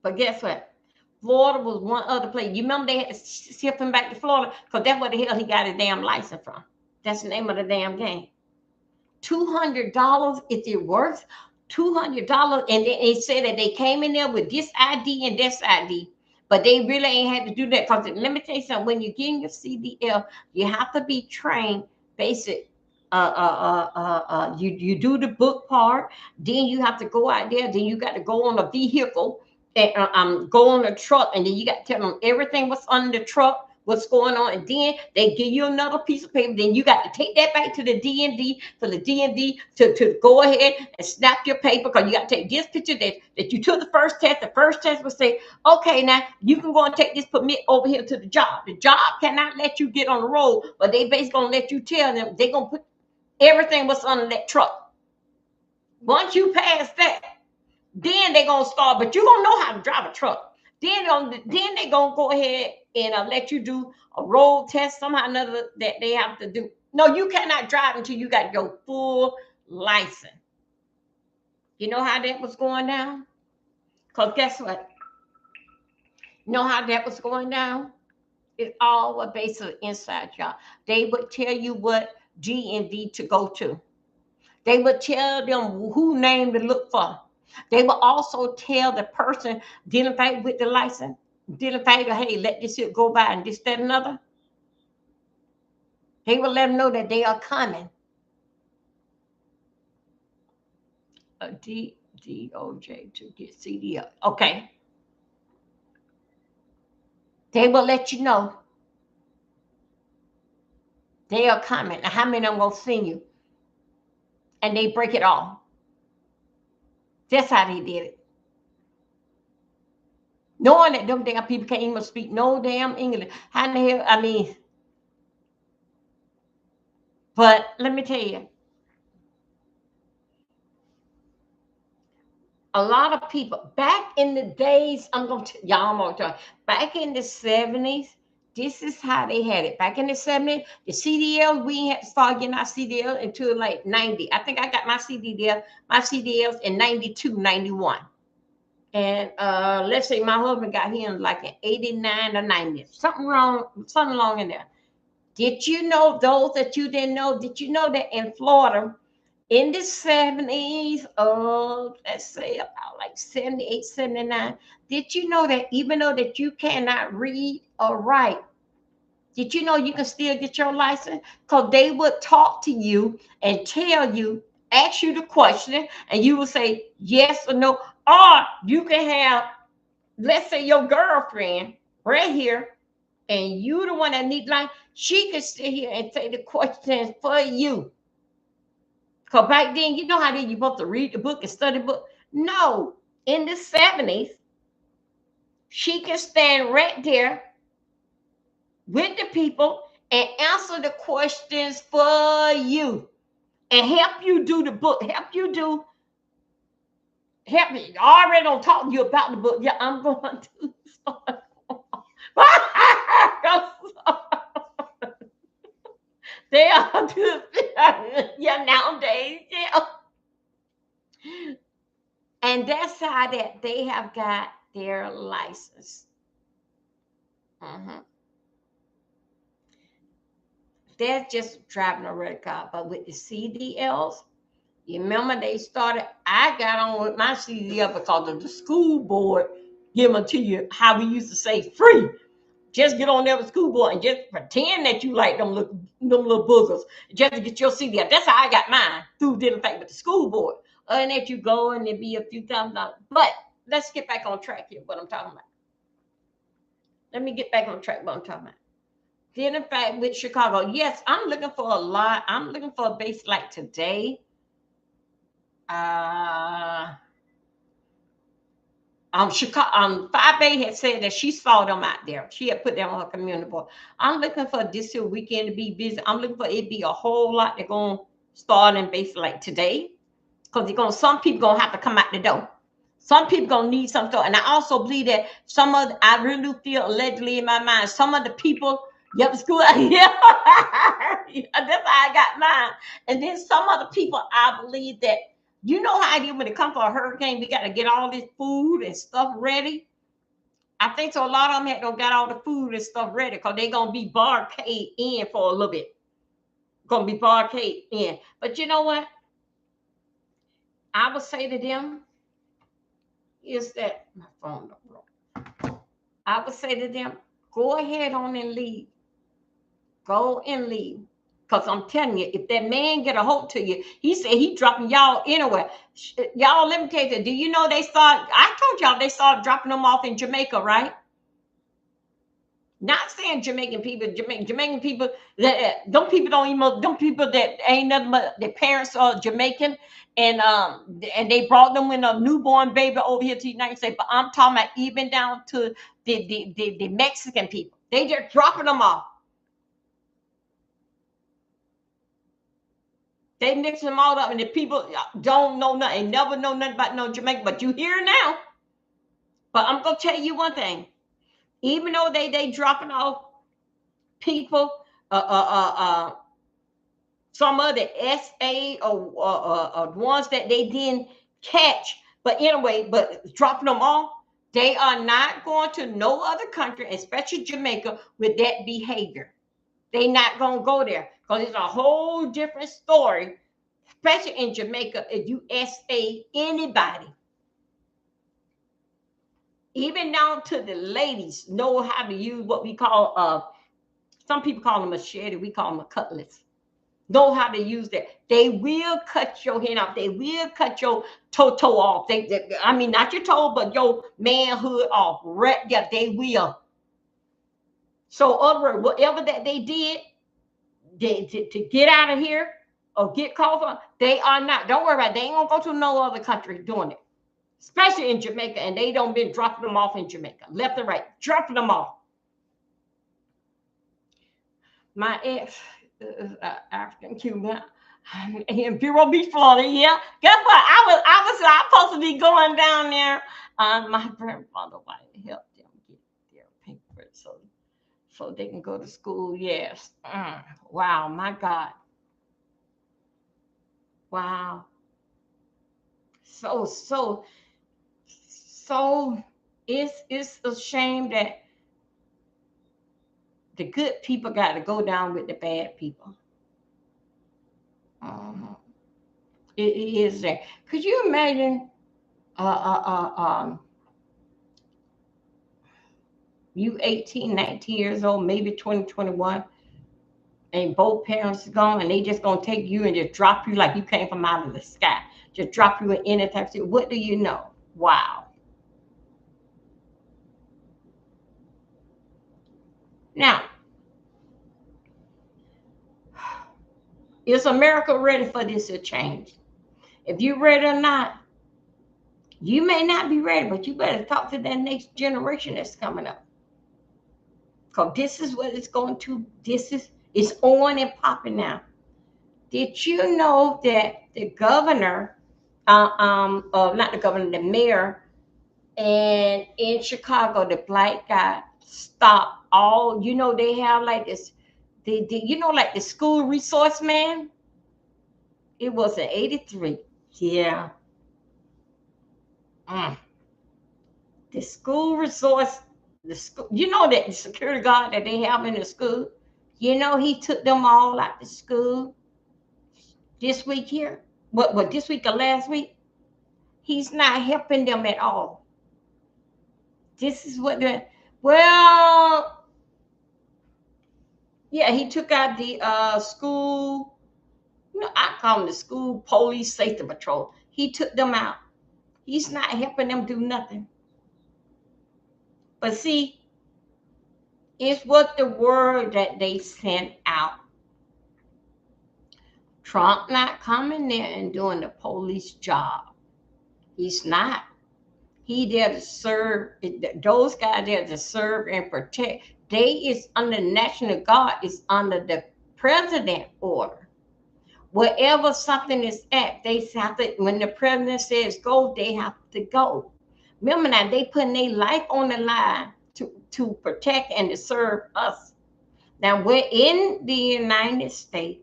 But guess what? Florida was one other place. You remember they had to ship him back to Florida because that's where the hell he got his damn license from. That's the name of the damn game. $200 is it worth? $200, and then they said that they came in there with this ID and this ID, but they really ain't had to do that because let me tell you something. When you're getting your CDL, you have to be trained basic. You do the book part, then you have to go out there, then you got to go on a vehicle. And go on a truck, and then you got to tell them everything what's on the truck, what's going on, and then they give you another piece of paper. Then you got to take that back to the DMV for the DMV to go ahead and snap your paper, because you got to take this picture that you took the first test. The first test will say, okay, now you can go and take this permit over here to the job. The job cannot let you get on the road, but they basically gonna let you tell them they're gonna put everything what's on that truck. Once you pass that, then they're going to start, but you're going to know how to drive a truck. Then they're going to go ahead and let you do a road test, somehow or another that they have to do. No, you cannot drive until you got your full license. You know how that was going down? Because guess what? You know how that was going down? It's all basically inside y'all. They would tell you what DMV to go to. They would tell them who name to look for. They will also tell the person dealing with the license, dealing hey, let this shit go by and this, that, and another. They will let them know that they are coming. A DOJ to get CDL. Okay. They will let you know They are coming. Now, how many of them gonna send you? And they break it off. That's how they did it. Knowing that them damn people can't even speak no damn English. How in the hell, I mean, but let me tell you, a lot of people back in the days, I'm gonna tell y'all more time. Back in the 70s, this is how they had it. Back in the 70s, the CDL, we had to start getting our CDL until like 90. I think I got my CDLs in 92, 91. And let's say my husband got him like in 89 or 90. Something wrong, something wrong in there. Did you know, those that you didn't know, did you know that in Florida, in the 70s, let's say about like 78, 79, did you know that even though that you cannot read or write, did you know you can still get your license? Because they would talk to you and tell you, ask you the question, and you will say yes or no. Or you can have, let's say your girlfriend right here, and you the one that need life, she can sit here and take the questions for you. Because back then, you know how they you supposed to read the book and study the book? No. In the 70s, she can stand right there with the people and answer the questions for you and help you do the book, help me. I already don't talk to you about the book. Yeah, I'm going to start. They are good. Yeah, nowadays, yeah. And that's how that they have got their license. They're just driving a red car. But with the CDLs, you remember they started, I got on with my CDL because of the school board giving them to you, how we used to say, free. Just get on there with school board and just pretend that you like them little boogers just to get your CDL. That's how I got mine, through different thing with the school board. And if you go and it be a few $1,000. But let's get back on track here, what I'm talking about. Let me get back on track what I'm talking about. Then in fact, with Chicago, yes, I'm looking for a lot. I'm looking for a base like today. Chicago, 5A had said that she saw them out there. She had put them on her community board. I'm looking for this here weekend to be busy. I'm looking for it be a whole lot they're going to start in base like today. Because some people going to have to come out the door. Some people going to need some stuff. And I also believe that I really feel allegedly in my mind, some of the people, yep, school, yeah, that's how I got mine. And then some of the people, I believe that, you know how it is when it comes for a hurricane, we got to get all this food and stuff ready. I think so a lot of them don't got all the food and stuff ready because they're going to be barricade in for a little bit. Going to be barricade in. But you know what? I would say to them is that, my phone broke. I would say to them, go ahead on and leave. Go and leave. Because I'm telling you, if that man get a hold to you, he said he dropping y'all anywhere. Y'all, let me tell you, do you know I told y'all they started dropping them off in Jamaica, right? Not saying Jamaican people, Jamaican people, them people don't even, them people that ain't nothing but their parents are Jamaican, and they brought them with a newborn baby over here to the United States. But I'm talking about even down to the Mexican people. They just dropping them off. They mix them all up, and the people don't know nothing, never know nothing about no Jamaica, but you hear now. But I'm going to tell you one thing. Even though they dropping off people, some of the SA or ones that they didn't catch, but anyway, but dropping them off, they are not going to no other country, especially Jamaica, with that behavior. They not going to go there because it's a whole different story, especially in Jamaica, if you SA anybody. Even down to the ladies know how to use what we call, some people call them a machete, we call them a cutlass. Know how to use that. They will cut your hand off. They will cut your toe off. I mean, not your toe, but your manhood off. Right? Yeah, they will. So, other words, whatever that they did, to get out of here or get called for. They are not. Don't worry about it. They ain't gonna go to no other country doing it, especially in Jamaica. And they don't been dropping them off in Jamaica, left and right, dropping them off. My ex is African Cuban in Vero Beach, Florida. Yeah, guess what? I supposed to be going down there. My grandfather wanted to help them get their papers so they can go to school. Yes. Wow, my God. Wow. So it's a shame that the good people got to go down with the bad people. It is there. Could you imagine you 18, 19 years old, maybe 20, 21, and both parents are gone, and they just gonna take you and just drop you like you came from out of the sky. Just drop you in any type of, what do you know? Wow. Now, is America ready for this to change? If you're ready or not, you may not be ready, but you better talk to that next generation that's coming up. Because this is what it's going to, it's on and popping now. Did you know that the governor, not the governor, the mayor, and in Chicago, the black guy stopped all, they have like this, like the school resource man? It was in 83. Yeah. The school resource, the school, that the security guard that they have in the school, he took them all out to school this week here. What this week or last week? He's not helping them at all. This is what he took out the school, I call them the school police safety patrol. He took them out. He's not helping them do nothing. But see, it's what the word that they sent out. Trump not coming there and doing the police job. He's not. He there to serve. Those guys there to serve and protect. They is under National Guard, is under the president order. Wherever something is at, they have to, when the president says go, they have to go. Remember now, they putting their life on the line to protect and to serve us. Now, we're in the United States.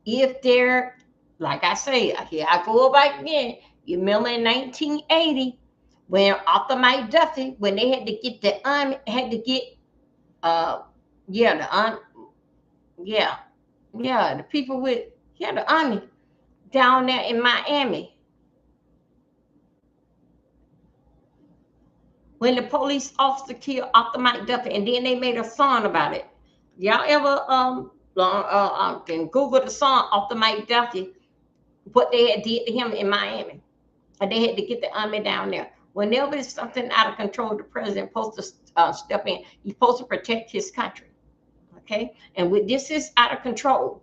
If they're, like I say, here I go back again. You remember in 1980, when Arthur Mike Duffy, when they had to get the people with, the army down there in Miami. When the police officer killed Arthur Mike Duffy, and then they made a song about it. Y'all ever can Google the song Arthur Mike Duffy, what they had did to him in Miami, and they had to get the army down there. Whenever it's something out of control, the president supposed to step in. He's supposed to protect his country. Okay, and with this is out of control.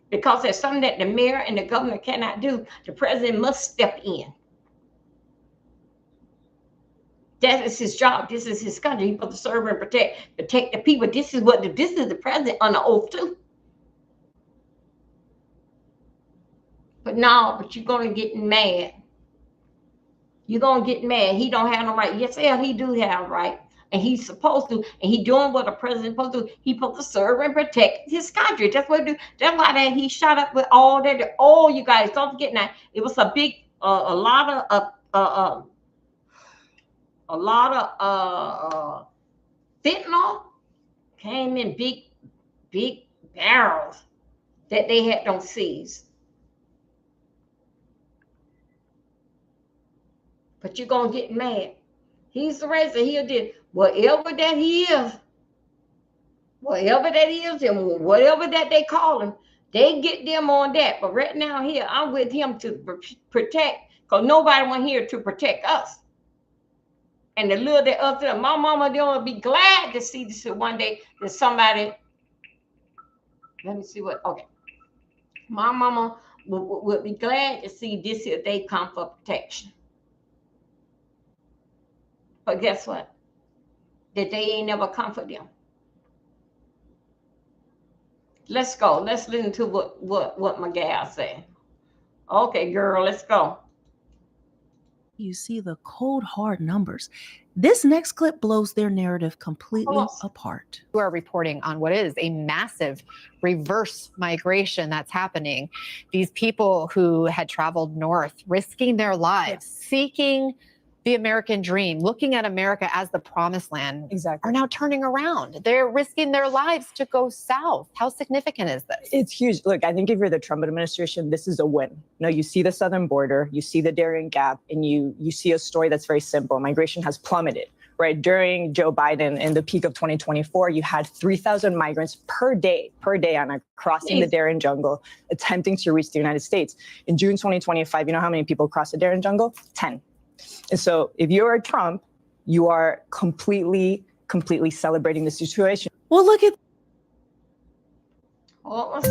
Because there's something that the mayor and the governor cannot do, the president must step in. That is his job. This is his country. He's supposed to serve and protect the people. This is the president on the oath too. But you're gonna get mad. You're gonna get mad. He don't have no right. Yes, he do have right. And he's supposed to, and he doing what a president supposed to do. He's supposed to serve and protect his country. That's what he do. That's why he shot up with all that. Oh, you guys, don't forget now. It was a big, a lot of fentanyl came in big barrels that they had on seize. But you're gonna get mad. He's the reason he'll do whatever that he is, and whatever that they call him, they get them on that. But right now here, I'm with him to protect, because nobody went here to protect us. And the little that up there, my mama, they'll be glad to see this one day that somebody Let me see what. Okay, my mama would be glad to see this if they come for protection. But guess what? That they ain't never come for them. Let's go. Let's listen to what my gal say. Okay, girl, let's go. You see the cold, hard numbers. This next clip blows their narrative completely apart. Who are reporting on what is a massive reverse migration that's happening. These people who had traveled north, risking their lives, seeking the American dream, looking at America as the promised land, are now turning around. They're risking their lives to go south. How significant is this? It's huge. Look, I think if you're the Trump administration, this is a win. No, you see the southern border, you see the Darien Gap, and you see a story that's very simple. Migration has plummeted, right? During Joe Biden in the peak of 2024, you had 3,000 migrants per day on crossing the Darien Jungle, attempting to reach the United States. In June 2025, you know how many people crossed the Darien Jungle? 10. And so if you're Trump, you are completely celebrating the situation. Well, look at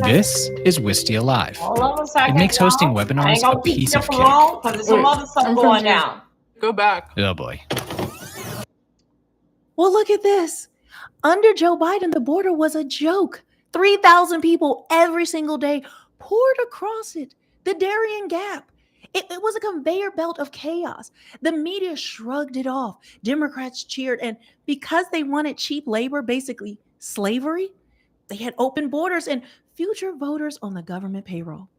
This is Wisty Alive. It makes hosting webinars a piece of cake. Because there's some other stuff going down. Go back. Oh boy. Well, look at this. Under Joe Biden, the border was a joke. 3,000 people every single day poured across it. The Darien Gap. It was a conveyor belt of chaos. The media shrugged it off. Democrats cheered. And because they wanted cheap labor, basically slavery, they had open borders and future voters on the government payroll.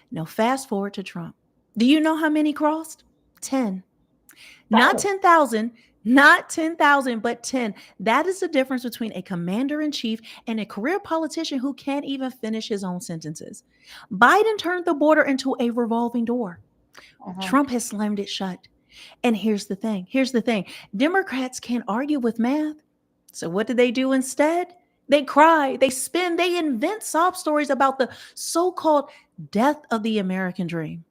Now, fast forward to Trump. Do you know how many crossed? 10. Not 10,000, not 10,000, but 10. That is the difference between a commander-in-chief and a career politician who can't even finish his own sentences. Biden turned the border into a revolving door. Trump has slammed it shut. And here's the thing. Democrats can't argue with math. So what do they do instead? They cry, they spin, they invent sob stories about the so-called death of the American dream.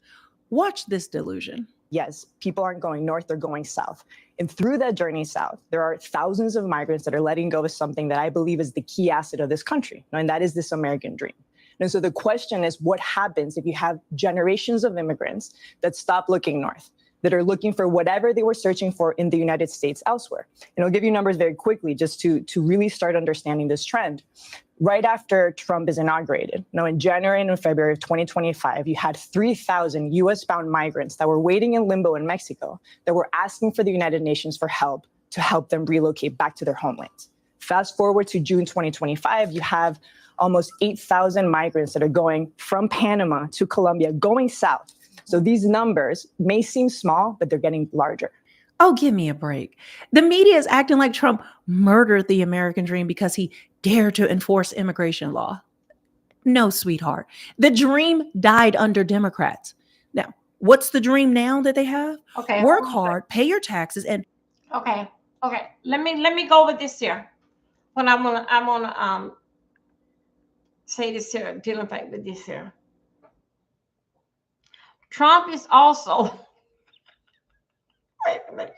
Watch this delusion. Yes, people aren't going north, they're going south. And through that journey south, there are thousands of migrants that are letting go of something that I believe is the key asset of this country, and that is this American dream. And so the question is, what happens if you have generations of immigrants that stop looking north, that are looking for whatever they were searching for in the United States elsewhere? And I'll give you numbers very quickly just to really start understanding this trend. Right after Trump is inaugurated, in January and February of 2025, you had 3,000 US-bound migrants that were waiting in limbo in Mexico that were asking for the United Nations for help to help them relocate back to their homelands. Fast forward to June 2025, you have almost 8,000 migrants that are going from Panama to Colombia, going south. So these numbers may seem small, but they're getting larger. Oh, give me a break. The media is acting like Trump murdered the American dream because he dared to enforce immigration law. No, sweetheart. The dream died under Democrats. Now, what's the dream now that they have? Okay. Work hard, pay your taxes, and Okay. Let me go with this here. When I wanna say this here, dealing with this here. Trump is also wait a minute.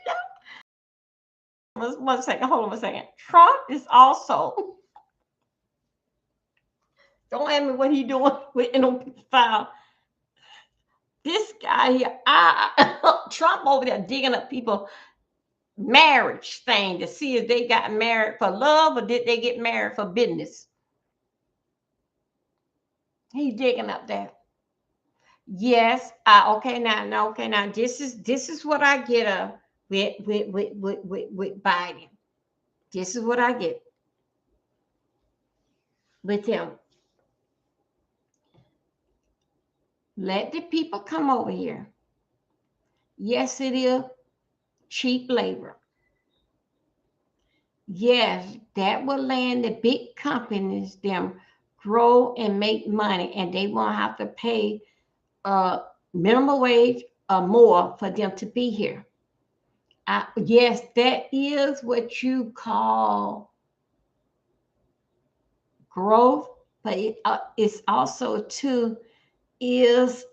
One second, hold on 1 second. Trump is also don't ask me what he doing with file. This guy here, Trump over there digging up people marriage thing to see if they got married for love or did they get married for business. He's digging up that. Yes, okay now. This is what I get with Biden. This is what I get with him. Let the people come over here. Yes, it is cheap labor. Yes, that will land the big companies them grow and make money, and they won't have to pay minimum wage or more for them to be here. Yes, that is what you call growth, but it's also too is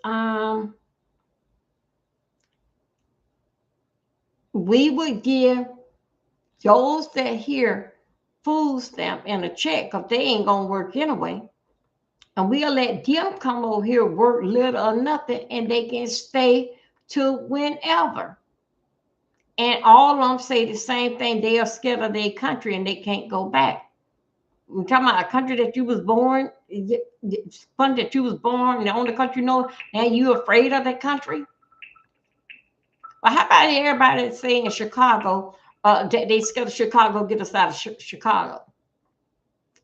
we would give those that here food stamp and a check because they ain't gonna work anyway. And we'll let them come over here, work little or nothing, and they can stay to whenever. And all of them say the same thing. They are scared of their country and they can't go back. We're talking about a country that you was born. It's fun that you was born in the only country you know, and you afraid of that country. Well, how about everybody saying in Chicago, they scared of Chicago, get us out of Chicago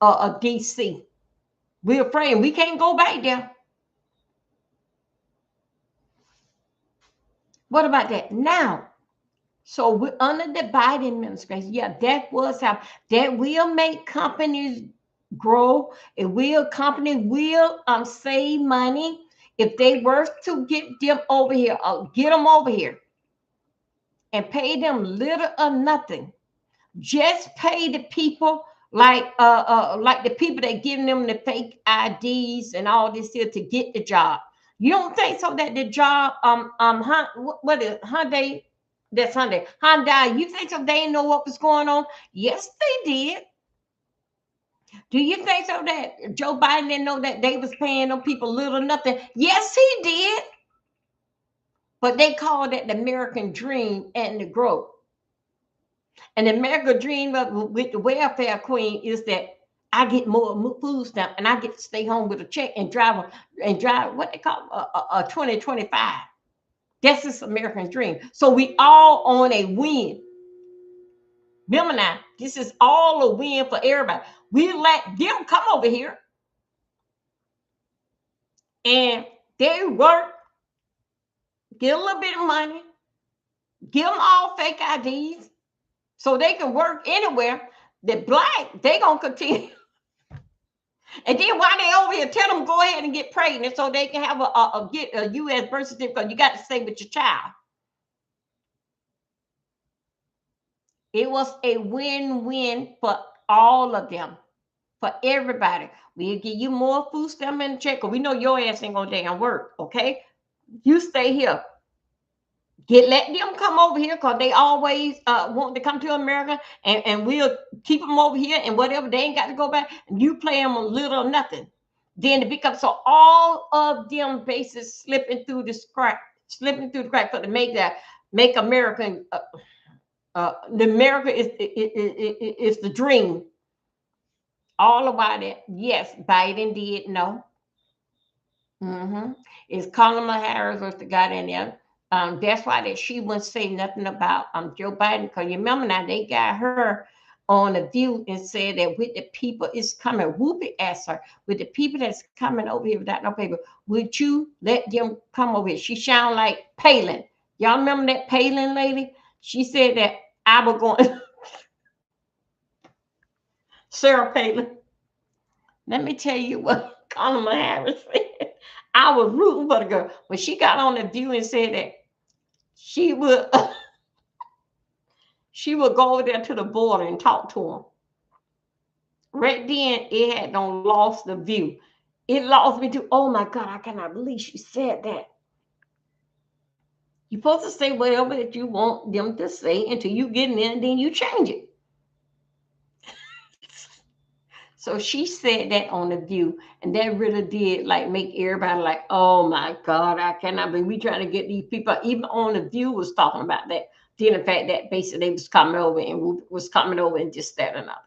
or DC. We're afraid we can't go back there. What about that now? So we're under the Biden administration. Yeah, that was how that will make companies grow. Company will save money if they were to get them over here. Get them over here and pay them little or nothing. Just pay the people like the people that giving them the fake IDs and all this here to get the job. You don't think so that the job what is Hyundai? That's Hyundai. You think so they didn't know what was going on? Yes, they did. Do you think so that Joe Biden didn't know that they was paying them people little or nothing? Yes, he did. But they called it the American dream and the growth. And the American dream with the welfare queen is that I get more food stamp and I get to stay home with a check and drive what they call a 2025. That's this American dream. So we all on a win. Remember now, this is all a win for everybody. We let them come over here and they work, get a little bit of money, give them all fake IDs so they can work anywhere. The black, they gonna continue. And then while they over here, tell them go ahead and get pregnant so they can have get a U.S. birth certificate. You got to stay with your child. It was a win-win for all of them, for everybody. We'll give you more food stamp and check. We know your ass ain't gonna damn work, okay? You stay here. Let them come over here because they always want to come to America, and we'll keep them over here and whatever. They ain't got to go back. And you play them a little or nothing. Then it becomes so all of them bases slipping through the crack for to make American. The America is the dream. All about it. Yes, Biden did know. It's Kamala Harris was the guy in there. That's why she wouldn't say nothing about Joe Biden, because you remember now they got her on The View and said that with the people is coming. Whoopi asked her, with the people that's coming over here without no paper, would you let them come over here? She sound like Palin. Y'all remember that Palin lady? She said that I was going. Sarah Palin. Let me tell you what Kamala Harris said. I was rooting for the girl when she got on The View and said that she would go over there to the border and talk to him. Right then, it had lost The View. It lost me too. Oh my God, I cannot believe she said that. You're supposed to say whatever that you want them to say until you get in there and then you change it. So she said that on The View, and that really did like make everybody like, oh my God, I cannot believe we trying to get these people. Even on The View was talking about that. Then the fact that basically they was coming over and just that and that.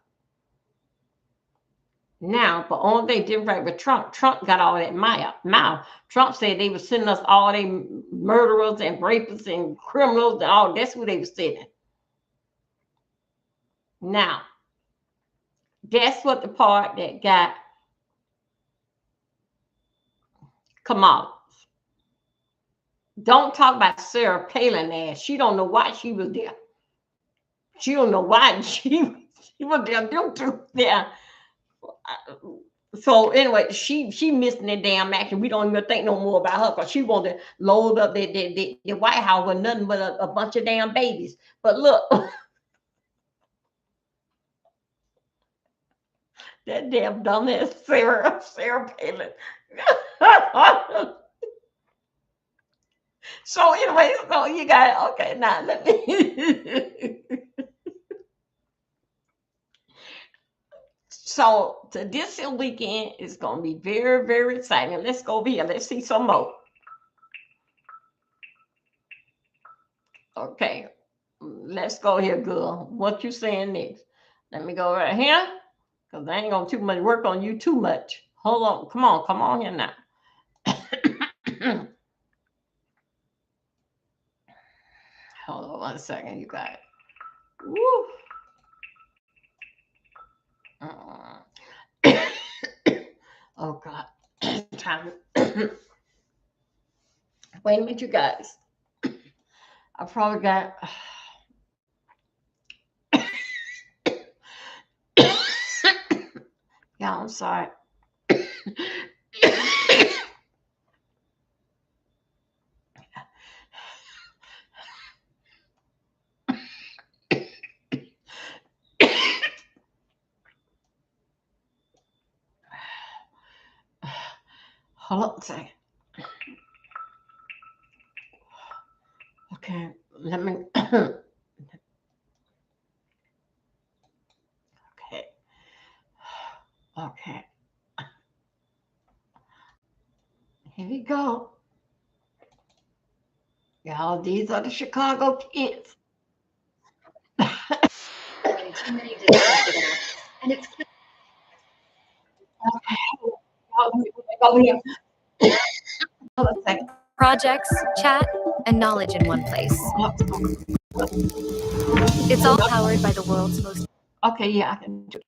Now, but only thing different with Trump got all that mouth. Trump said they were sending us all they murderers and rapists and criminals and all. That's who they were sending. Now, that's what the part that got Kamala. Don't talk about Sarah Palin ass. She don't know why she was there. She don't know why she was there. Them two there. So anyway, she missing that damn action. We don't even think no more about her because she wanted to load up the White House with nothing but a bunch of damn babies. But look. That damn dumbass Sarah Palin. So anyway, so you got okay. Now let me. So this weekend is going to be very, very exciting. Let's go over here. Let's see some more. Okay. Let's go here, girl. What you saying next? Let me go right here. Because I ain't going to too much work on you too much. Hold on. Come on here now. Hold on 1 second, you guys. Woo. Oh God. Wait a minute, you guys. I probably got yeah, I'm sorry. Hold on a second. Okay, let me. Okay. Here we go. Y'all, these are the Chicago kids. Too many distracted us, and it's projects, chat, and knowledge in one place. It's all powered by the world's most. Okay, yeah, I can do it.